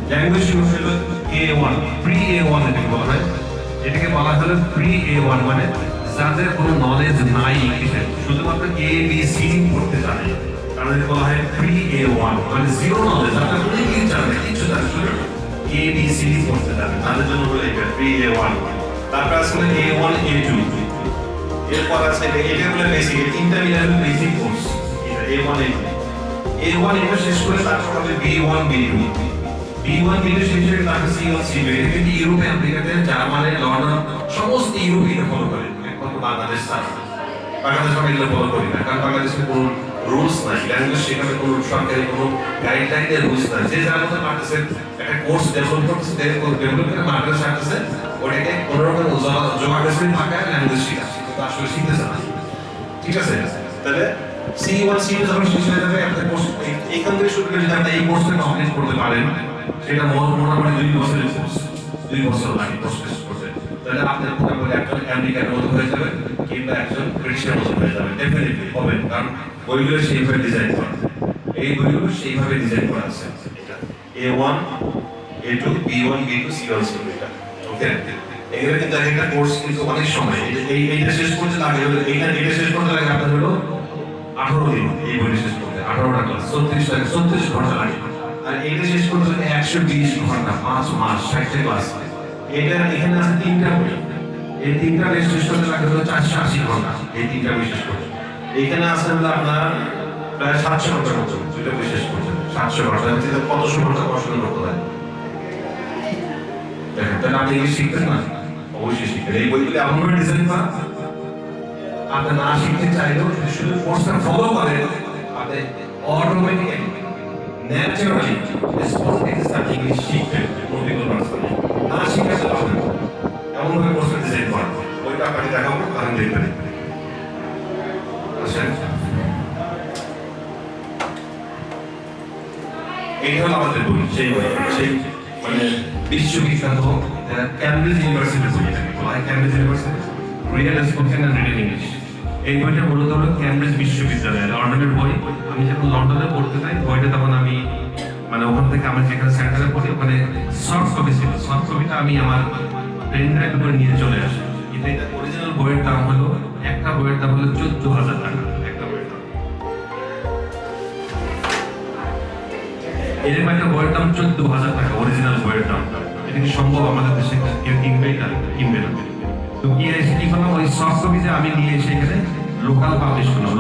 ল্যাঙ্গুয়েজ শুরু হলো A1, প্রি A1 এটাকে বলা হয়। এটাকে বলা হলো প্রি A1, মানে যাদের কোনো নলেজ নাই ইংলিশে, শুধুমাত্র A B C পড়তে জানে, কারণ এটা বলা হয় প্রি A1, মানে জিরো নলেজ, আপনার কোনো ইংলিশ জানে না, কিছু জানে শুধু A B C পড়তে জানে, তাদের জন্য হলো এটা প্রি A1। তারপর আসলে A1 A2, এরপর আছে এটা হলো বেসিক, ইন্টারমিডিয়েট বেসিক কোর্স, এটা A1 A2। A1 এটা শেষ করে তারপর হবে B1 B2, B1 B2 শেষ করে তারপর C1 C2। এটা কিন্তু ইউরোপে, আমেরিকাতে, জার্মানি, লন্ডন সমস্ত ইউরোপে এটা ফলো করে, একমাত্র বাংলাদেশ ছাড়া। বাংলাদেশ আমরা এগুলো ফলো করি না, কারণ বাংলাদেশে কোনো রুলস নাই, ল্যাঙ্গুয়েজ শেখানোর কোনো সরকারি কোনো গাইডলাইনের রুলস নাই। যে যার মতো পারতেছে একটা কোর্স ডেভেলপ করতেছে, ডেভেলপ করে মার্কেটে ছাড়তেছে, ওটাকে কোনো রকম জোগাড়ের থাকায় ল্যাঙ্গুয়েজ শেখাচ্ছে, কিন্তু আসলে শিখতেছে না। ঠিক আছে, তাহলে C1 C2 যখন শেষ হয়ে যাবে, একটা কোর্স এইখান থেকে শুরু করে যদি আপনি এই কোর্সটা কমপ্লিট করতে পারেন, সেটা মোটামুটি 2 বছরের কোর্স, 2 বছর লাগে কোর্স শেষ করতে। তাহলে আপনার মোটামুটি একজন আমেরিকার মতো হয়ে যাবে, কিংবা একজন ব্রিটিশের মতো হয়ে যাবে, ডেফিনেটলি হবে, কারণ বইগুলো সেইভাবে ডিজাইন করা, এই বইগুলো সেইভাবে ডিজাইন করা আছে। এটা A1 A2 B1 B2 C1 C2 এটা। ওকে, এগুলো কিন্তু একটা কোর্স কিন্তু অনেক সময়, এইটা শেষ করতে লাগে, এটা শেষ করতে লাগে আপনার হলো 18 দিন। এই বই শেষ করতে 18টা ক্লাস, 34 ঘন্টা লাগে। আর এইটা শেষ করতে লাগে 120 ঘন্টা, 5 মাস, 60 ক্লাস। এটা এখানে আছে 3টা বই, এই 3টা বই শেষ করতে লাগে হলো 480 ঘন্টা, এই 3টা বই শেষ করতে। এখানে আছে হলো আপনার প্রায় 700 ঘন্টার মতো, 2টা বই শেষ করতে 700 ঘন্টা, কতশো ঘন্টা পড়াশোনা করতে হয়। দেখেন, তাহলে আপনি ইংলিশ শিখবেন না? অবশ্যই শিখবেন। এই বইগুলো এমনভাবে ডিজাইন করা, আপনি না শিখতে চাইলেও যদি শুধু কোর্সটা ফলো করেন, আপনি অটোমেটিক্যালি ন্যাচারালি স্পন্টেনিয়াসলি ইংলিশ শিখবেন, কোনো বিকল্প রাস্তা নেই। না শিখাতে পারবেন না, এমনভাবে কোর্সটা ডিজাইন করা। ওইটা আপনাকে দেখাবো, কারণ দেখবেন। আসেন, এইটা হলো আমাদের বই, সেই বই, সেই মানে বিশ্ববিখ্যাত ক্যামব্রিজ ইউনিভার্সিটির বই, এটাকে বলা হয় Cambridge university real spoken and written English. এই বইটা মূলত হলো ক্যামব্রিজ বিশ্ববিদ্যালয়, লন্ডনের বই। আমি যখন লন্ডনে পড়তে যাই, বইটা তখন আমি মানে ওখান থেকে আমি যেখানে সেন্টারে পড়ি, ওখানে সফট কপি ছিল, সফট কপিটা আমি আমার পেন ড্রাইভ করে নিয়ে চলে আসি। কিন্তু এটা অরিজিনাল বইয়ের দাম হলো, একটা বইয়ের দাম হলো 14,000 টাকা, একটা বইয়ের দাম। এর একটা বইয়ের দাম 14,000 টাকা, অরিজিনাল বইয়ের দাম। এটা কি সম্ভব আমাদের দেশে কেউ কিনবে? এটা কিনবে না। তো কি করলাম, ওই সফট কপি যে আমি নিয়ে এসে এখানে লোকাল পাবলিশ করলাম,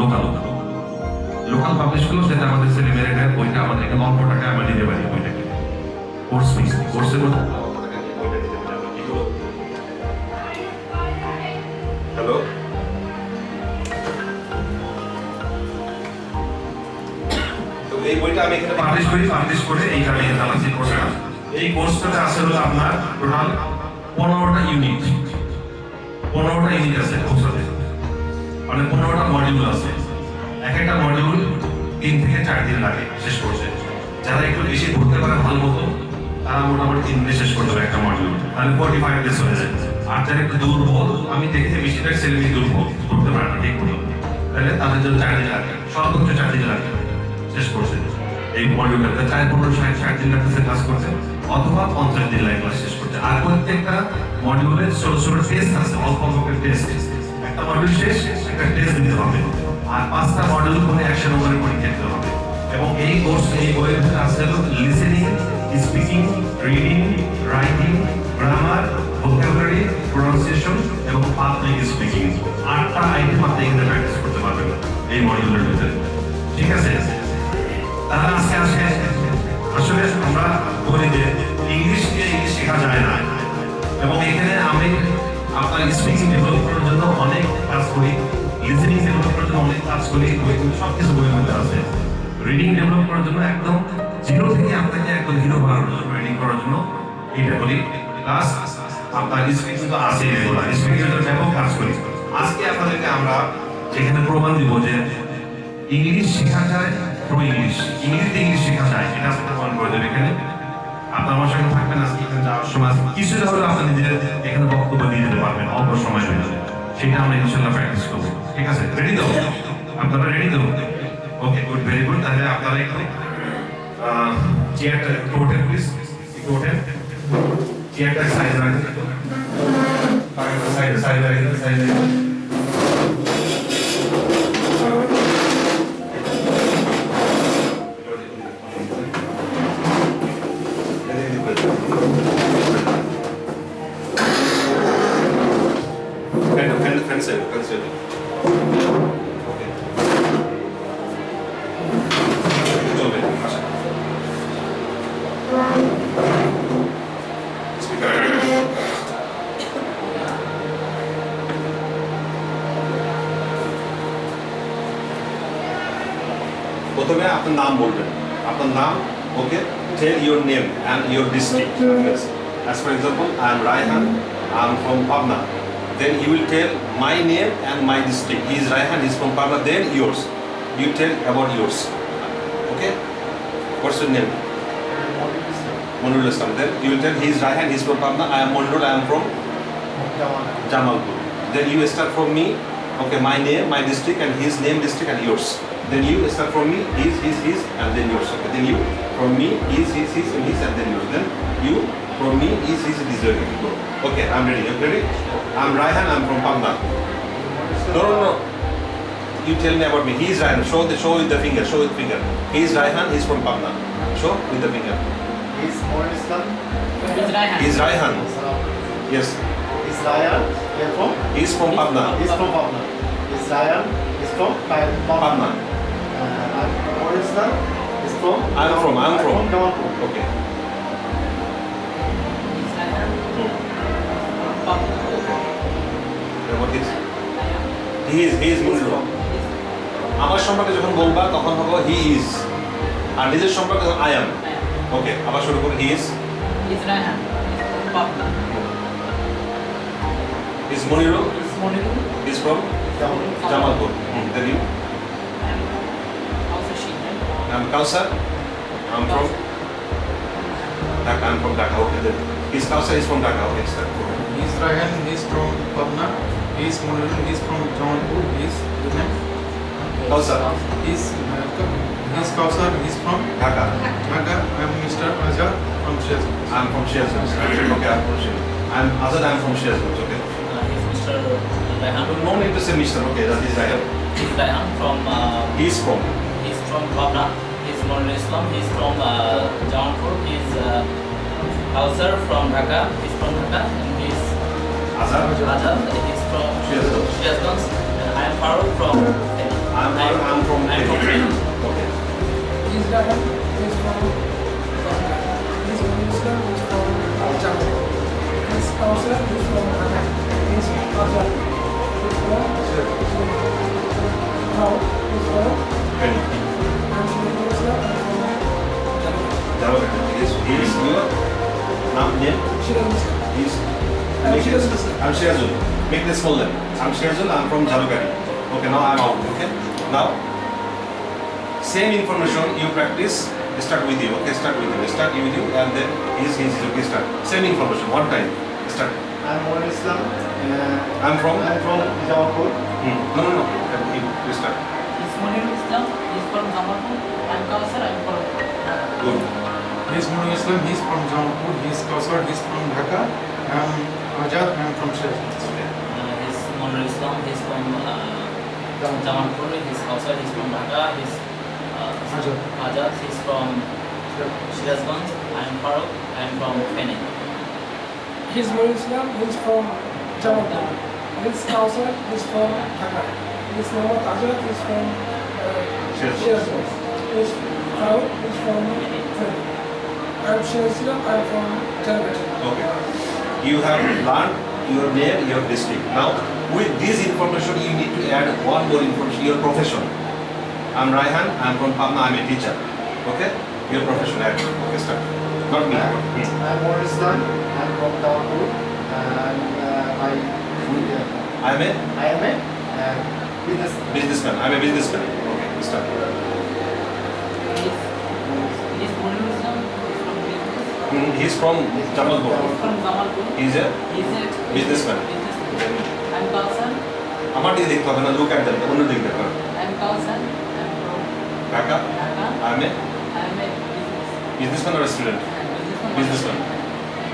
লোকাল পাবলিশ করলাম, সেটা আমাদের ছেলে মেয়েরা বইটা আমাদের এখানে অল্প টাকায় আমরা নিতে পারি বইটাকে। কোর্স ফিস, কোর্সের মতো। হ্যালো, তো এই বইটা আমি এখানে পাবলিশ করে এইখানে চালাচ্ছি কোর্সটা। এই কোর্সটাতে আছে হলো আপনার টোটাল 15টা ইউনিট, 15টা ইউনিট আছে কোর্সটাতে, মানে 15টা মডিউল আছে। এক একটা মডিউল 3 থেকে 4 দিন লাগে শেষ করতে। যারা একটু বেশি পড়তে পারে ভালো মতো, তারা মোটামুটি 3 দিনে শেষ করতে পারে একটা মডিউল, তাহলে 45 ডেজ হয়ে যায়। আর যারা একটু দুর্বল, আমি দেখেছি বেশিরভাগ ছেলেমেয়ে দুর্বল, করতে পারে না ঠিক মতো, তাহলে তাদের জন্য 4 দিন লাগে, সর্বোচ্চ 4 দিন লাগে শেষ করতে। এই মডিউলটাতে 4, 15, 60 দিন লাগতেছে ক্লাস করতে, অথবা 50 দিন লাগে ক্লাস শেষ করতে। আর প্রত্যেকটা মডিউলে ছোট ছোট টেস্ট আছে, অল্প অল্প টেস্ট। একটা মডিউল শেষ, একটা টেস্ট দিতে হবে, আর 5টা মডিউল করে 100 নম্বরের পরীক্ষা দিতে হবে। এবং এই কোর্স, এই বইয়ের ভিতরে আছে listening speaking, reading, writing, grammar, vocabulary, pronunciation এবং পাবলিক স্পিকিং। 8টা আইটেম আপনি এখানে প্র্যাকটিস করতে পারবেন এই মডিউলের ভিতরে। ঠিক আছে? তাহলে আজকে আসলে আমরা বলি যে ইংলিশ শেখা যায় না, এবং এখানে আমি আপনার স্পিকিং ডেভেলপ করার জন্য অনেক কাজ করি, লিসেনিং ডেভেলপ করার জন্য অনেক কাজ করি, সব কিছু বইয়ের মধ্যে আছে। রিডিং ডেভেলপ করার জন্য একদম জিরো থেকে আপনাকে একদম হিরো বানানোর জন্য রিডিং করার জন্য এটা করি। প্লাস আপনার স্পিকিং তো আছে, এগুলো স্পিকিং এর জন্য কাজ করি। আজকে আপনাদেরকে আমরা যেখানে প্রমাণ দিব যে ইংলিশ শেখা যায় থ্রু ইংলিশ, ইংরেজিতে ইংলিশ শেখা যায়, এটা আপনি প্রমাণ করে দেবেন এখানে। আপনার আমার সঙ্গে থাকবেন আজকে এখানে যাওয়ার সময় কিছুটা হলেও আপনি নিজের এখানে বক্তব্য দিয়ে দিতে পারবেন অল্প সময়ের ভিতরে। সেটা আমরা ইনশাল্লাহ প্র্যাকটিস করবো। ঠিক আছে? রেডি তো? আপনারা রেডি তো? ওকে, গুড, ভেরি গুড। তাহলে আপনারা একটু চেয়ারটা একটু ওঠেন প্লিজ, একটু ওঠেন। চেয়ারটা সাইড রাখেন, সাইড রাখেন, সাইড রাখেন। প্রথমে আপনার নাম বলবেন, আপনার নাম, okay, tell your name and your district. As for example, I am Raihan, I am from Pabna. Then you will tell my name and my district. He is Raihan, he is from Pabna. Then yours. You tell about yours. Okay? What's your name? Monirul Islam. Then you will tell he is Raihan, he is from Pabna. I am Monirul, I am from Jamalpur. Then you start from me. Okay, my name, my district, and his name, district, and yours. Then you start from me, his, and then yours. Okay. Then you from me, his, and his, and then yours. Then you from me, his, this way. Okay, I'm ready. You ready? I'm Raihan. I'm from Pabna. No. You tell me about me. He is Raihan. Show with the finger. Show with finger. He is Raihan. He's from Pabna. Show with the finger. He's more Islam. He is Raihan. Yes. He's Ryan. Where from? He's from Pabna. He's from Pabna. He's Ryan. He's from Pabna. I'm more Islam. He's from. I'm from. Jamalpur. Okay. What is? He is Monirul. আমার সম্পর্কে যখন বলবা তখন হবে he is, আর নিজের সম্পর্কে I am. ওকে, আবার শুরু করুন। He is Raihan, Pabna. Is Monirul, Monirul, is from Jamalpur. Then you? also Shina. I'm Kausar. I'm from Dhaka. I'm from Dhaka. Okay, then his Kausar is from Dhaka. Okay, start. He's Raihan, he's from Pabna. He's Monirul, he's from Jamalpur. He's the name. Kausar, He's Kausar, he's from Dhaka. Dhaka. I'm Mr. Azhar from Shazad. I'm from Shirazganj. Okay, I'm from Shirazganj. I'm Azad. I'm from Shirazganj. Okay. He's Mr. Raihan. No need to say Mr. Okay, that is Raihan. He's Raihan from. He's from He's from Pabna. He's Monirul Islam. He's from Jamalpur. He's Kausar from Dhaka. He's from Dhaka. And he's Azad. Azad. He's from Shirazganj. Shirazganj. And I am Farooq from. I'm from Delhi. Okay. He's Raihan, he's from Pabna. He's Monirul, he's from Jamalpur. He's Kausar, he's from Dhaka. He's Azad, he's from Farooq, he's from Delhi. I'm Monirul, I'm from Jamalpur. He is your name? Shiraz. He's I'm Shiraz. I'm Shirazul. Make this small then. I'm Shirazul. I'm from Jalukari. Okay, now I'm out. Okay. Now, same information you practice. Start with you. Okay, start with you. Start with you, and then he's okay. Start. Same information. One time. Start. I'm more Islam. I'm from. Jamalpur. No. You start. He's Monirul Islam. He's from Jamalpur. I'm Kausar. I'm from. Good. He's Monirul Islam, he's from Jamalpur. He's Kausar, he's from Dhaka. I'm Azhar, I'm from Shazad. He's Monirul Islam. He's from Jamalpur. He's Kausar. He's from Dhaka. He's Azad. Azad. He's from Shirazganj. I am Farooq. I am from Feni. His Nurul Islam is from Jamalpur. His Kausar is from Dhaka. His Mohammad Azad is from Shirazganj. His Farooq is from Feni. I am Shiraz Islam. I am from Jalabati. Okay. You have learned your name, your district. Now, with this information, you need to add one more information, your profession. I'm Raihan, I'm from Pabna, I'm a teacher. Okay? Your profession, add. Okay, start. Not me. I'm Mohammed Islam. I'm from Jamalpur. And I'm a I am a business. businessman. I'm a businessman. Okay, start. He's Munir Islam. He's He's from business. from Jamalpur. From Jamalpur. He's a He's a businessman. I'm Kausar. আমার দিকে দেখতে হবে না, look at them, অন্য দিকে দেখো। I'm Kausar. I'm from Dhaka, Dhaka. I'm a I'm a businessman or a student? businessman.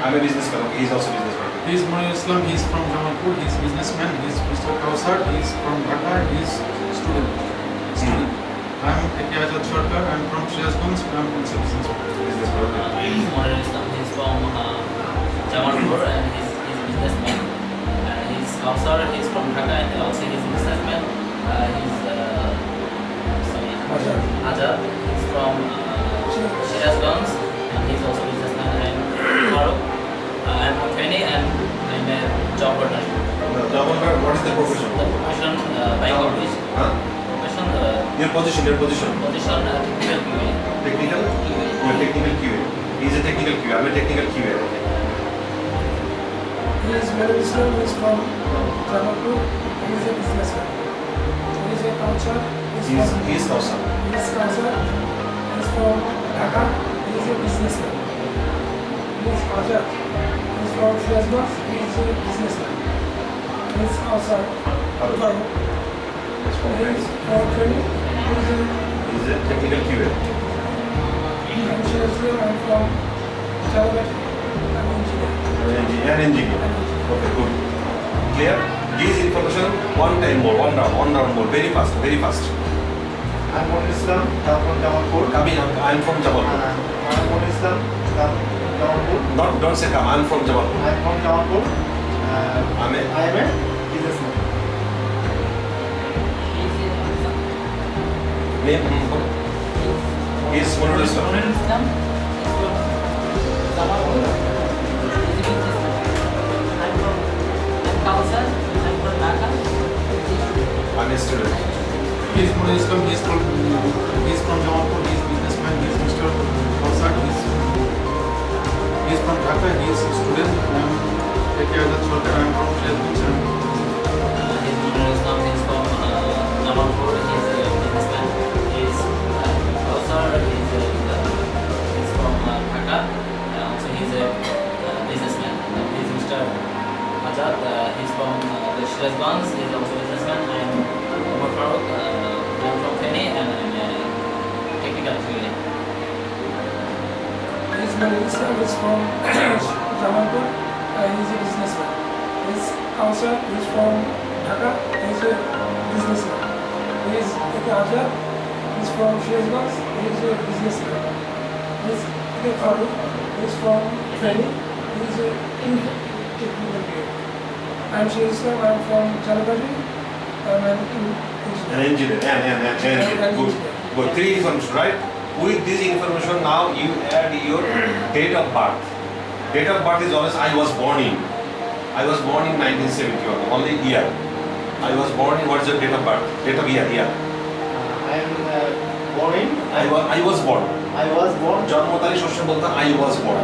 I'm a businessman. Okay, he's also businessman. He is Munir Islam, he is from Jamalpur, he is businessman, he is Mr. Kausar, he is from Dhaka, he is student. I am Eki Azad Sarkar, I am from Shirazganj, I am also businessman. Businessman. He's Munir Islam. He's from Jamalpur and he's businessman. He's Kausar. He's from Dhaka and also he's businessman. He's Azad. He's from Shirazganj and he's also businessman. I'm Farooq. I'm from Feni and I'm a job partner. Jamalpur, what is the profession? The profession buying office. Huh? Profession Your position, position technical QA. Technical? Oh, technical QA. He's a technical QA. I'm a technical QA. Okay. His Nurul Islam is from Jamalpur. He is a businessman. He is a Kausar. He's Kausar. He is Kausar. He is from Dhaka. He is a businessman. He is Azad. He is from Shirazganj. He is a businessman. He is Kausar. Farooq. He's from He is from Feni. He's a technical QA. I'm Shiraz Islam. I'm from Jalabati. I'm engineer. An engineer. Okay, good. Clear? This information one time more, one round more, very fast, very fast. I'm Mohammed Islam. I'm from Jamalpur. I'm from Jabalpur. I'm Mohammed Islam. I'm from Jamalpur. Don't say come, I'm from Jabalpur. I'm from Jamalpur. I'm a I am a businessman. name. He's Munir Islam. Munir Islam. He's from Jamalpur. He's a businessman. I'm Kausar. I'm from Dhaka. I'm a student. He is Munir Islam, he is from Jamalpur, he is businessman, he is Mr. Kausar, he is from Dhaka, he is student. I am Eki Azad Sarkar, I am from Shirazganj. He's Munir Islam. He's from Jamalpur. He's a businessman. He's Kausar. He's from Dhaka. Also, he's a businessman. He's Mr. Azad. He's from the Shirazganj. He's also a businessman. I'm Umar Farooq. I'm from Feni and I'm a technical QA. His Nurul Islam is from Jamalpur. He is a businessman. His Kausar is from Dhaka. He is a businessman. His Eki Azad is from Shirazganj. He is a businessman. His Eki Farooq is from Feni. He is a technical QA. I am Shiraz Islam. I am from Jalabati. I am an engineer. An engineer. Good. Good. Three information, right? With this information, now you add your date of birth. Date of birth is always I was born in. I was born in 1971. Only year. I was born in. What is your date of birth? Date of year. Year. I am born in. I was born. I was born. জন্ম তারিখ সবসময় বলতাম I was born.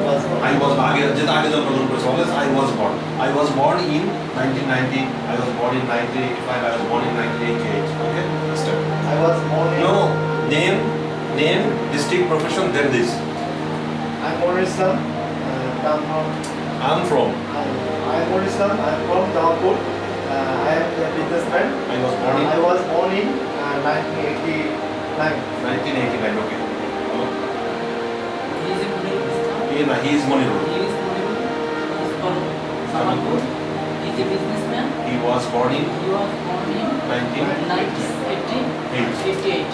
I was আগে যেটা আগে জন্মগ্রহণ করেছে always I was born. I was born in 1990. I was born in 1985. I was born in 1988. Okay. Step. I was born in. No. Name, district, profession. Then this. I'm Mohammed Islam. I'm from. I'm Mohammed Islam. I'm from Jamalpur. I am a businessman. I was born in I was born in 1989. 1989. Okay. He's a Munir Islam. He is Monirul. He is Munir. He's from Jamalpur. He's a businessman. He was born in He was born in 1988.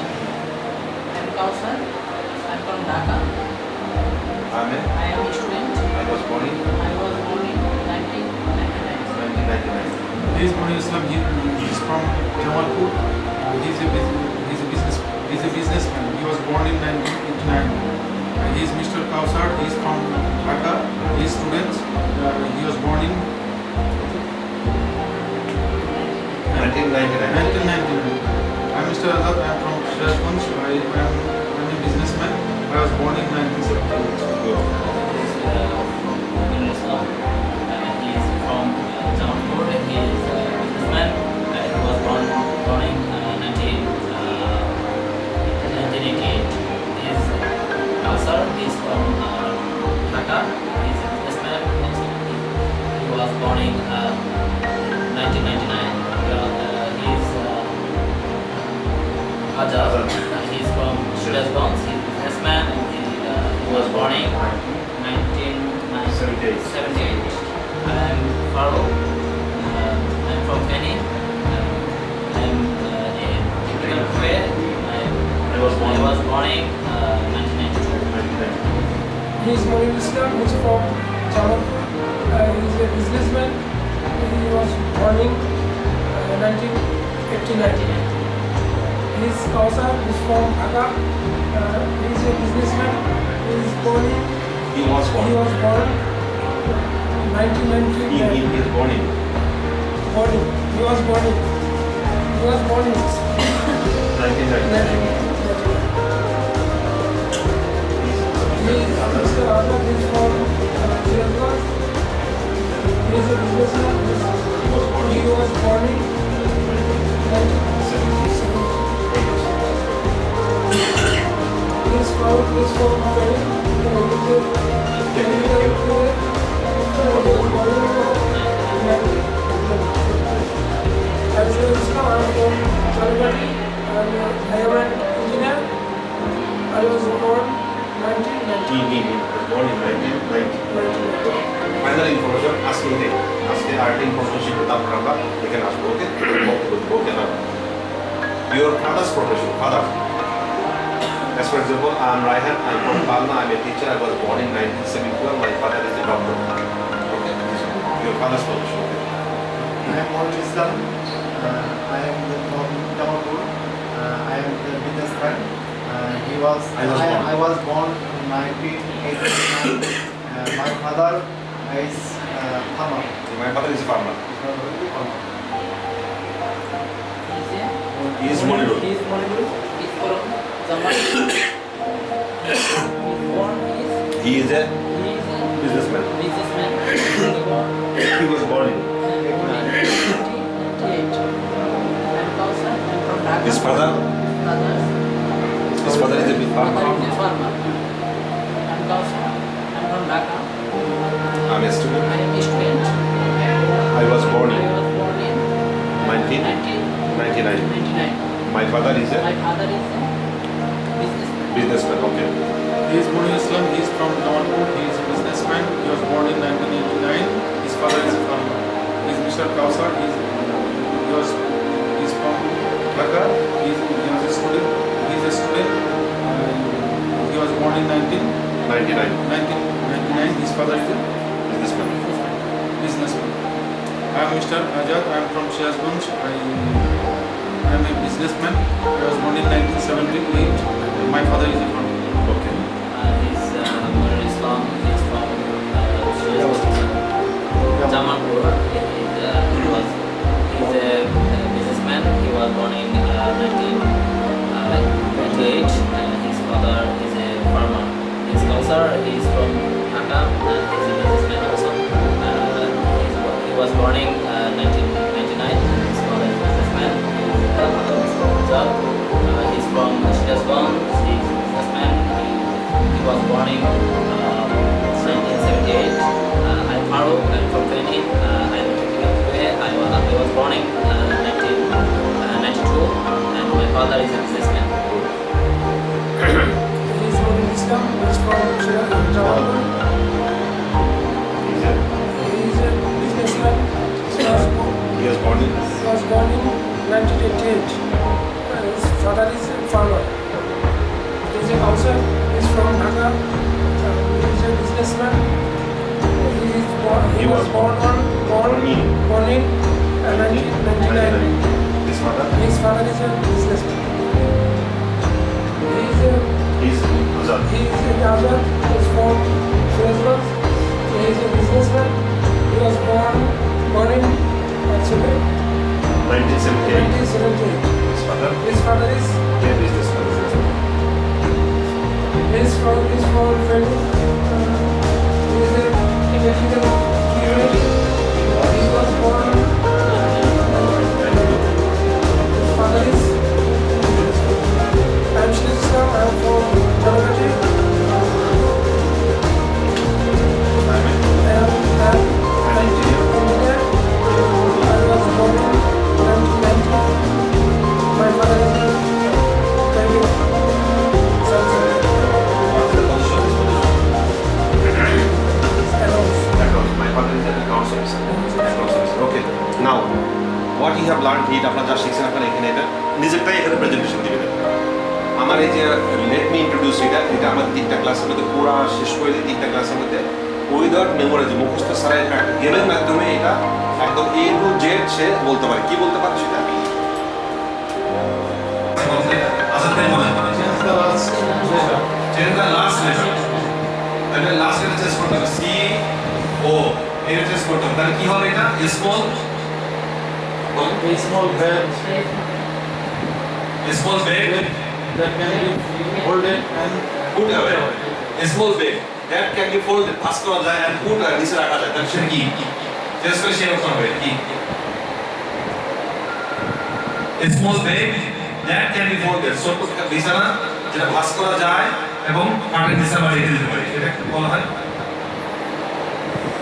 I'm Kausar. I'm from Dhaka. Amen. I am a student. I was born in I was born in 1999. 1999. He is Munir Islam. He is from Jamalpur. He is a businessman. He was born in 1989. He is Mr. Kausar. He is from Dhaka. He is student. He was born in 1999. 1999. I am Mr. Azad. I am from Shirajganj. I am a businessman. I was born in 1978. Good. Munir Islam. He is from Jamalpur. He is a businessman. He was born in 1988. He is Kausar. He is from Dhaka. He is a businessman. He was born in 1999. He is Azad. He is from Shirajganj. He is a businessman. He was born in 1978. I am Farouk. I am from Penny. I am in Kuwait. I was born in 1992. He is Munir Islam, who is from Jamalpur. He is a businessman. He was born in 1989. He is Kausar, who is from Dhaka. He is a businessman. He is born in. He was born. He was born 1999. He is born in Born in. He was born in. He was born in 1999. 1999. He is Mr. Azad. He is from Shirajganj. He is a businessman. He was born in 1978. He is from Penny. I was born 1990. He was born in 1990. Final information আজকে এটাই আজকে আরেকটা information শিখবো তারপর আমরা এখানে আসবো ওকে ওকে না your father's profession father as for example I am Raihan I am from Palna I am a teacher I was born in 1971 my father is a doctor okay your father's profession okay. I am Munir Islam. I am from Jamalpur. I am the businessman. I was born in 1989. My father is farmer. My father is a farmer he is He Monirul is Monirul. He is from Jamalpur. he is a businessman he was born in his father is a big farmer I am a student I was born in 1999 my father is a businessman okay He is Munir Islam. He is from Jamalpur. He is a businessman. He was born in 1989. His father is a farmer. He is Mr. Kausar. He is from Dhaka. He is a student. He was born in 1999. His father is a businessman. I am Mr. Azad. I am from Shirajganj. I am a businessman. I was born in 1978. My father is a farmer. okay He's Munir Islam. He's from Jamalpur. He's a businessman. He was born in 1998. His father is a farmer. His Kausar is from Dhaka. He's a businessman also. He was born in 1999. His father is a businessman. He's from Shirajganj. He's a businessman. He was born in He was born in 1999. His father? His father is a businessman. He's Azad. He is in Azad. He is from Suezbaz. He is a businessman. He was born in actually 1978. 1978. His father? His father is Businessman. his from family. He is a electrical engineer. He was born. His father is. I'm Shri Islam. I'm from Jalgati. I'm engineer. I was born in 1990. My father is driving. My father is an accounts officer. Okay. Now, what you have learned here, আপনারা যা শিখছেন আপনারা এখানে এটা নিজেরটাই এখানে presentation দিবেন। আমার এই যে লেট মি ইন্ট্রোডিউস এটা আমাদের 3টা ক্লাসের মধ্যে পুরো শেষ করে দিই 3টা ক্লাসের মধ্যে উইদাউট মেমোরাইজ মুখস্থ ছাড়া একটা গেমের মাধ্যমে এটা একদম A to Z সে বলতে পারে। কি বলতে পারে সেটা? আচ্ছা তাই মনে হয় চেঞ্জ দ্য লাস্ট লেটার তাহলে লাস্ট লেটার চেঞ্জ করতে হবে সি ও এর চেঞ্জ করতে হবে তাহলে কি হবে এটা small small bed small beg that can be folded and put away small beg that can be folded pass করা যায় এন্ড পুট নিচে রাখা যায় তাহলে সেটা কি চেঞ্জ করে সেরকম হবে কি small beg that can be folded ছোট বিছানা যেটা ভাঁজ করা যায় এবং কাঠের নিচে আমরা রেখে দিতে পারি এটা কি বলা হয়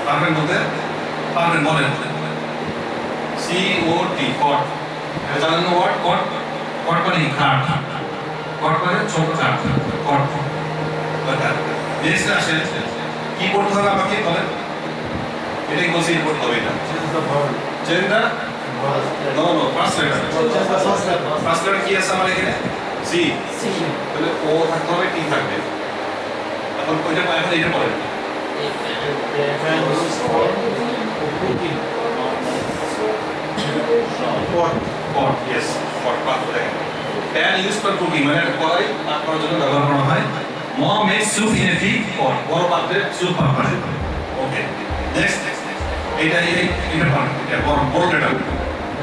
পারবেন বলতে পারবেন বলেন সি ও টি কট এটা জানেন না ওয়ার্ড কট কট মানে খাট কট মানে ছোট খাট কট নেক্সট আসে কি পড়তে হবে আমাকে বলেন এটাই বলছি পড়তে হবে এটা change the verb. চেনটা know first letter first letter কি আছে আমার এখানে সি তাহলে ও থাকতে হবে টি থাকবে এখন ওইটা এখন এটা পড়েন Can use for cooking. Pot. Pot yes pot পাত্র দেখেন প্যান ইউজ ফর কুকিং মানে একটা কড়াই পাক করার জন্য ব্যবহার করা হয় mom makes soup in a thick pot বড় পাত্রে স্যুপ পাক করে ওকে নেক্সট এটা পার্ট এটা বড় letter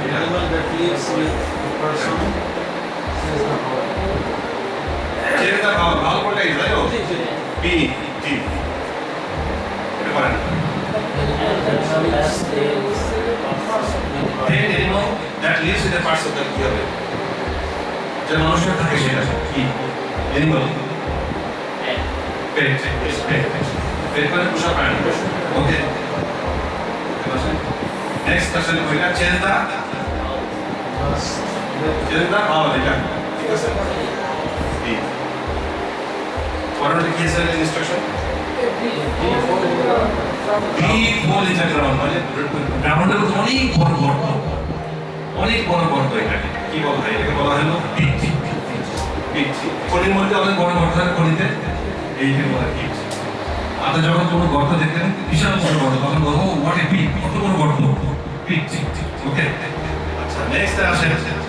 An animal that lives with a person says the verb. যেটা ভালো করে এই তাই তো বি টি এটা পারেন Pet animal that lives with a person that কি হবে যে মানুষের থাকে সেটা কি animal pet is pet pet মানে পোষা প্রাণী ওকে নেক্সট আসলে ওইটা চেঞ্জ দা ভালো এটা ঠিক আছে বি পরেরটা কি আছে instruction B fall is ground মানে গ্রাউন্ডের মধ্যে অনেক বড় গর্ত এটাকে কি বলা হয় এটাকে বলা হলো পিট পিট খনির মধ্যে অনেক বড় গর্ত থাকে খনিতে এইটাকে বলা হয় পিট আপনি যখন কোনো গর্ত দেখতেন বিশাল বড় গর্ত তখন বলবো হোয়াট এ পিট কত বড় গর্ত পিট ওকে আচ্ছা নেক্সট আসে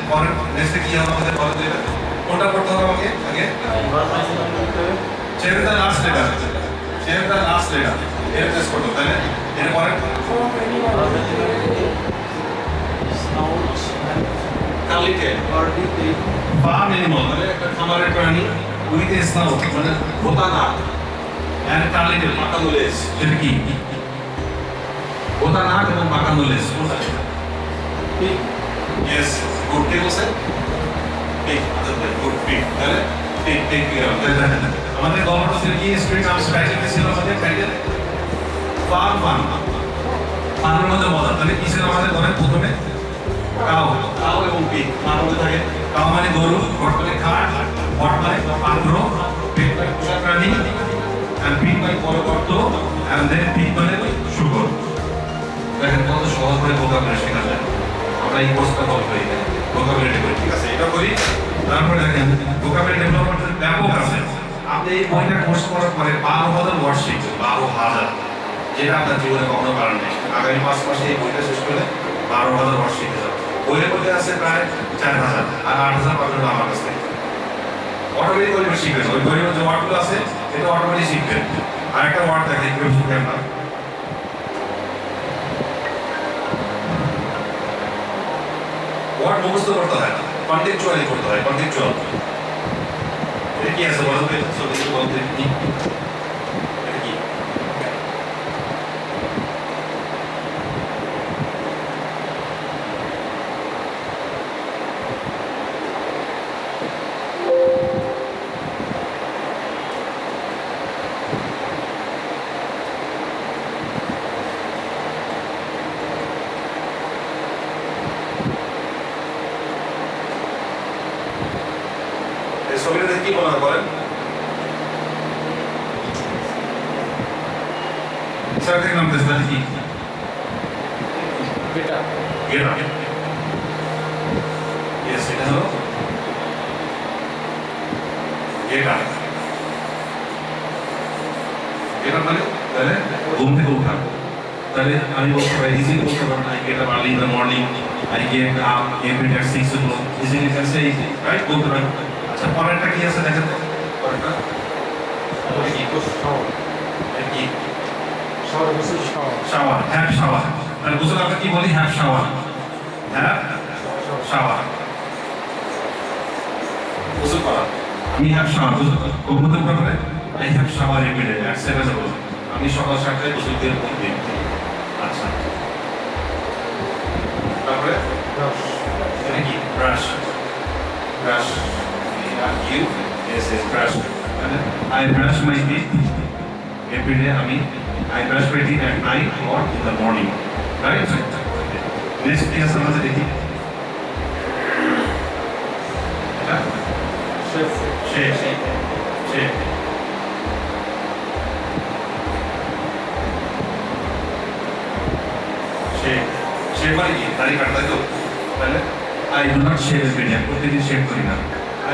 পরের নেক্সট কি হবে আমাদের বলা যাবে কোনটা করতে হবে আমাকে আগে change the last letter change the last letter এর টেস্ট করতে হবে তাই না এরপরে From anyone. Snout and কালিতে curly tail. Farm animal মানে একটা খামারের প্রাণী উইথ এ স্নাউট মানে ভোতা নাক এন্ড কালিতে পাকানো লেজ এটা কি ভোতা নাক এবং পাকানো লেজ কোথায় Pig. ইয়েস গুড কে বলছেন পিক আদর গুড পিক তাহলে পিক পিক আমাদের গভর্নমেন্টের কি স্ট্রিট নাম স্পেশাল ছিল আমাদের টাইটেল ফার্ম ফার্মের মধ্যে মজা তাহলে কি ছিল আমাদের ঘরে প্রথমে কাউ এবং পিক তার মধ্যে থাকে কাউ মানে গরু ঘট মানে খাট ঘট মানে পাত্র পিক মানে পোষা প্রাণী and পিক মানে বড় গর্ত and then পিক মানে শুকর দেখেন কত সহজ করে ভোকাবুলারি শেখা যায় আমরা এই কোর্সটা ফলো করি ভোকাবুলারি করি ঠিক আছে এটা করি তারপরে দেখেন ভোকাবুলারি ডেভেলপমেন্টের ব্যাপক আছে আপনি এই বইটা কোর্স করার পরে 12,000 ওয়ার্ড শিখবেন 12,000 যেটা আপনার জীবনে কখনো পারেন নাই। আগামী 5 মাসে এই বইটা শেষ করে 12,000 ওয়ার্ড শিখতে যাবেন। বইয়ের মধ্যে আছে প্রায় 4,000 আর 8,000 পাবেন আমার কাছ থেকে। অটোমেটিক ওইগুলো শিখবেন, ওই বইয়ের যে ওয়ার্ডগুলো আছে এটা অটোমেটিক শিখবেন। আর একটা ওয়ার্ড দেখেন কিভাবে শিখবেন না, ওয়ার্ড মুখস্থ করতে হয় না, কন্টেক্সচুয়ালি করতে হয়। কন্টেক্সচুয়াল এটা কি আছে বলুন তো, সত্যি কিছু বলতে কি এটা কি? এই ছবিটা দেখে কি মনে হয় বলেন? স্যার থেকে নাম দেশ কি? বেটা গেরা। ইয়েস, এটা হলো গেরা। গেরা মানে তাহলে ঘুম থেকে ওঠা। তাহলে আমি বলতে পারি, ইজিলি বলতে পারবো, I get up early in the morning, I get up every day at 6 o'clock. Easily can say easy, right? বলতে পারি। আচ্ছা, পরেরটা কি আছে দেখেন তো? পরেরটা কি? Shower, have shower. তাহলে গোসল আমরা কি বলি? Have shower. হ্যাভ শাওয়ার, গোসল করা। আমি হ্যাভ শাওয়ার, গোসল কবুতর করে I have shower every day at 7 o'clock। আমি সকাল 7টায় গোসল দিয়ে ঘুম দিই। আচ্ছা, তারপরে এটা কি? Brush. Brush U S S brush. I brush my teeth every day. I brush my teeth at night or in the morning, right? Next কি আছে আমাদের দেখি? এটা শেভ। শেভ মানে কি? দাড়ি কাটতে তো? তাহলে I do not shave every day. প্রতিদিন শেভ করি না।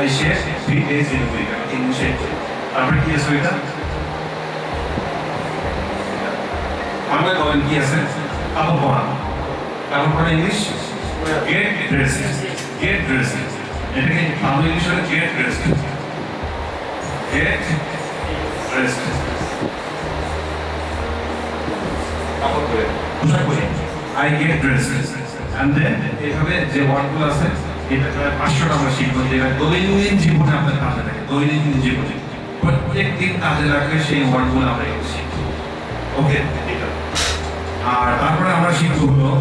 I shave 3 days in a week. আমি 3 দিন শেভ করি। তারপরে কি আছে এটা? আমরা বলেন কি আছে? কাপড় পরা। কাপড় পরা English get dress. Get dress এটাকে ভালো ইংলিশ হলে গেট ড্রেস। গেট ড্রেস কাপড় পরে পোশাক পরে I get dress. And then এইভাবে যে ওয়ার্ডগুলো আছে এটা 500টা আমরা শিখবো, যেটা দৈনন্দিন জীবনে আপনার কাজে লাগে। দৈনন্দিন জীবনে প্রত্যেক দিন কাজে লাগবে সেই ওয়ার্ডগুলো আমরা শিখবো। ওকে, ঠিক আছে। আর তারপরে আমরা শিখবো হলো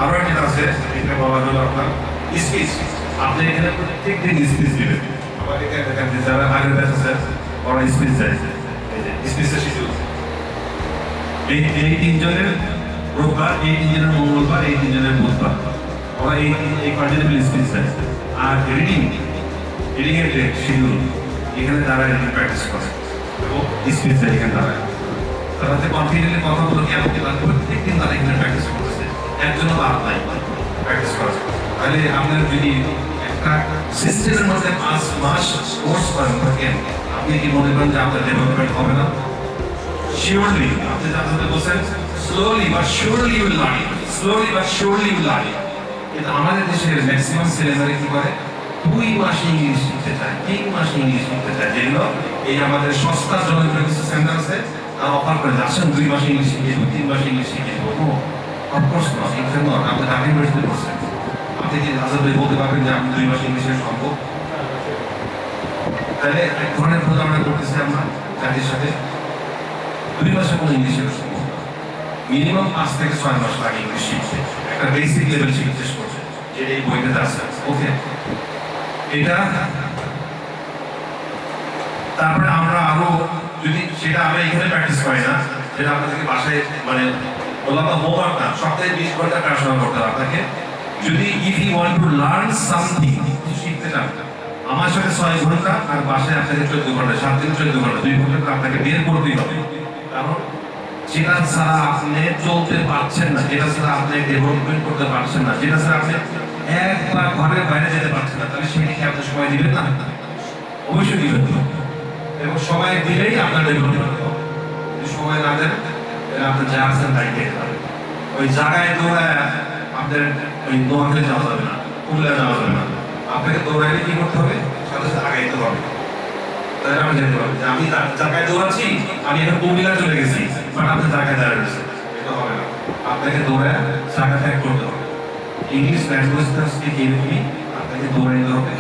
আরো একটা আছে, এটা বলা হলো আপনার স্পিচ। আপনি এখানে প্রত্যেক দিন স্পিচ দিবেন। আমাদের এখানে দেখেন যে যারা আগের ব্যাচ আছে ওরা স্পিচ দেয়, এই যে স্পিচের শিডিউল। এই 3 জনের রোববার, এই 3 জনের মঙ্গলবার, এই 3 জনের বুধবার, ওরা এই কন্টিনিউয়াল স্পিচ দেয়। আর রিডিং এর যে শিডিউল, এখানে তারা রিডিং প্র্যাকটিস করে এবং স্পিচ দেয় এখানে তারা। তারা হচ্ছে কনফিডেন্টলি কথা বলো কি এমনকি তারা প্রত্যেকদিন তারা এখানে প্র্যাকটিস করতেছে, একজনও বাদ নাই প্র্যাকটিস করা। তাহলে আপনার যদি একটা সিস্টেমের মধ্যে 5 মাস কোর্স করেন থাকেন, আপনি কি মনে করেন যে আপনার ডেভেলপমেন্ট হবে না? শিওরলি আপনি যার সাথে বলছেন slowly but surely you will learn, slowly but surely you will learn. কিন্তু আমাদের দেশের ম্যাক্সিমাম ছেলেমেয়েরা কি করে? 2 মাস ইংলিশ শিখতে চায়, 3 মাস ইংলিশ শিখতে চায়, যেগুলো এই আমাদের সস্তা জনপ্রিয় কিছু সেন্টার আছে তারা অফার করে আসেন 2 মাস ইংলিশ শিখে 3 মাস ইংলিশ শিখে। অফকোর্স নট, এটা নট। আপনি ঢাকা ইউনিভার্সিটি পড়ছেন, আপনি কি আজাদ ভাই বলতে পারবেন যে আপনি 2 মাস ইংলিশে সম্ভব? তাহলে এক ধরনের ভুল আমরা করতেছি আমরা জাতির সাথে। 2 মাসে কোনো ইংলিশে সম্ভব না, মিনিমাম 5 থেকে 6 মাস লাগে ইংলিশ শিখতে, একটা বেসিক লেভেল শিখতে চেষ্টা করছে, যেটা এই বইটাতে আছে। ওকে, এটা তারপরে আমরা আরো যদি সেটা আমরা এখানে প্র্যাকটিস করি না, যেটা আপনাদেরকে বাসায় মানে বললাম না হোমওয়ার্ক না, সপ্তাহে 20 ঘন্টা পড়াশোনা করতে হবে আপনাকে। যদি if you want to learn something, কিছু শিখতে চান, আমার সাথে 6 ঘন্টা আর বাসায় আপনাকে 14 ঘন্টা, 7 দিন 14 ঘন্টা, 2 ঘন্টা আপনাকে বের করতেই হবে। কারণ যেটা ছাড়া আপনি চলতে পারছেন না, যেটা ছাড়া আপনি ডেভেলপমেন্ট করতে পারছেন না, যেটা ছাড়া আপনি একবার ঘরের বাইরে যেতে পারছেন না, তাহলে সেটাকে আপনি সময় দিবেন না? অবশ্যই দিবেন। এবং সময় দিলেই আপনার ডেভেলপমেন্ট হবে। যদি সময় না দেন তাহলে আপনার যা আছেন তাই খেতে হবে। ওই জায়গায় দৌড়ায় আপনাদের ওই নোয়াখালী যাওয়া যাবে না, কুমিল্লা যাওয়া যাবে না। আপনাকে দৌড়াইলে কি করতে হবে, সাথে সাথে আগাইতে হবে। তাহলে আমি জানতে পারবো যে আমি জায়গায় দৌড়াচ্ছি, আমি এখন কুমিল্লা চলে গেছি, বাট আপনার জায়গায় দাঁড়িয়েছে, এটা হবে না। আপনাকে দৌড়ায় জায়গা ত্যাগ করতে হবে। ইংলিশ ল্যাঙ্গুয়েজটা শিখে এরকমই আপনাকে দৌড়াইতে হবে।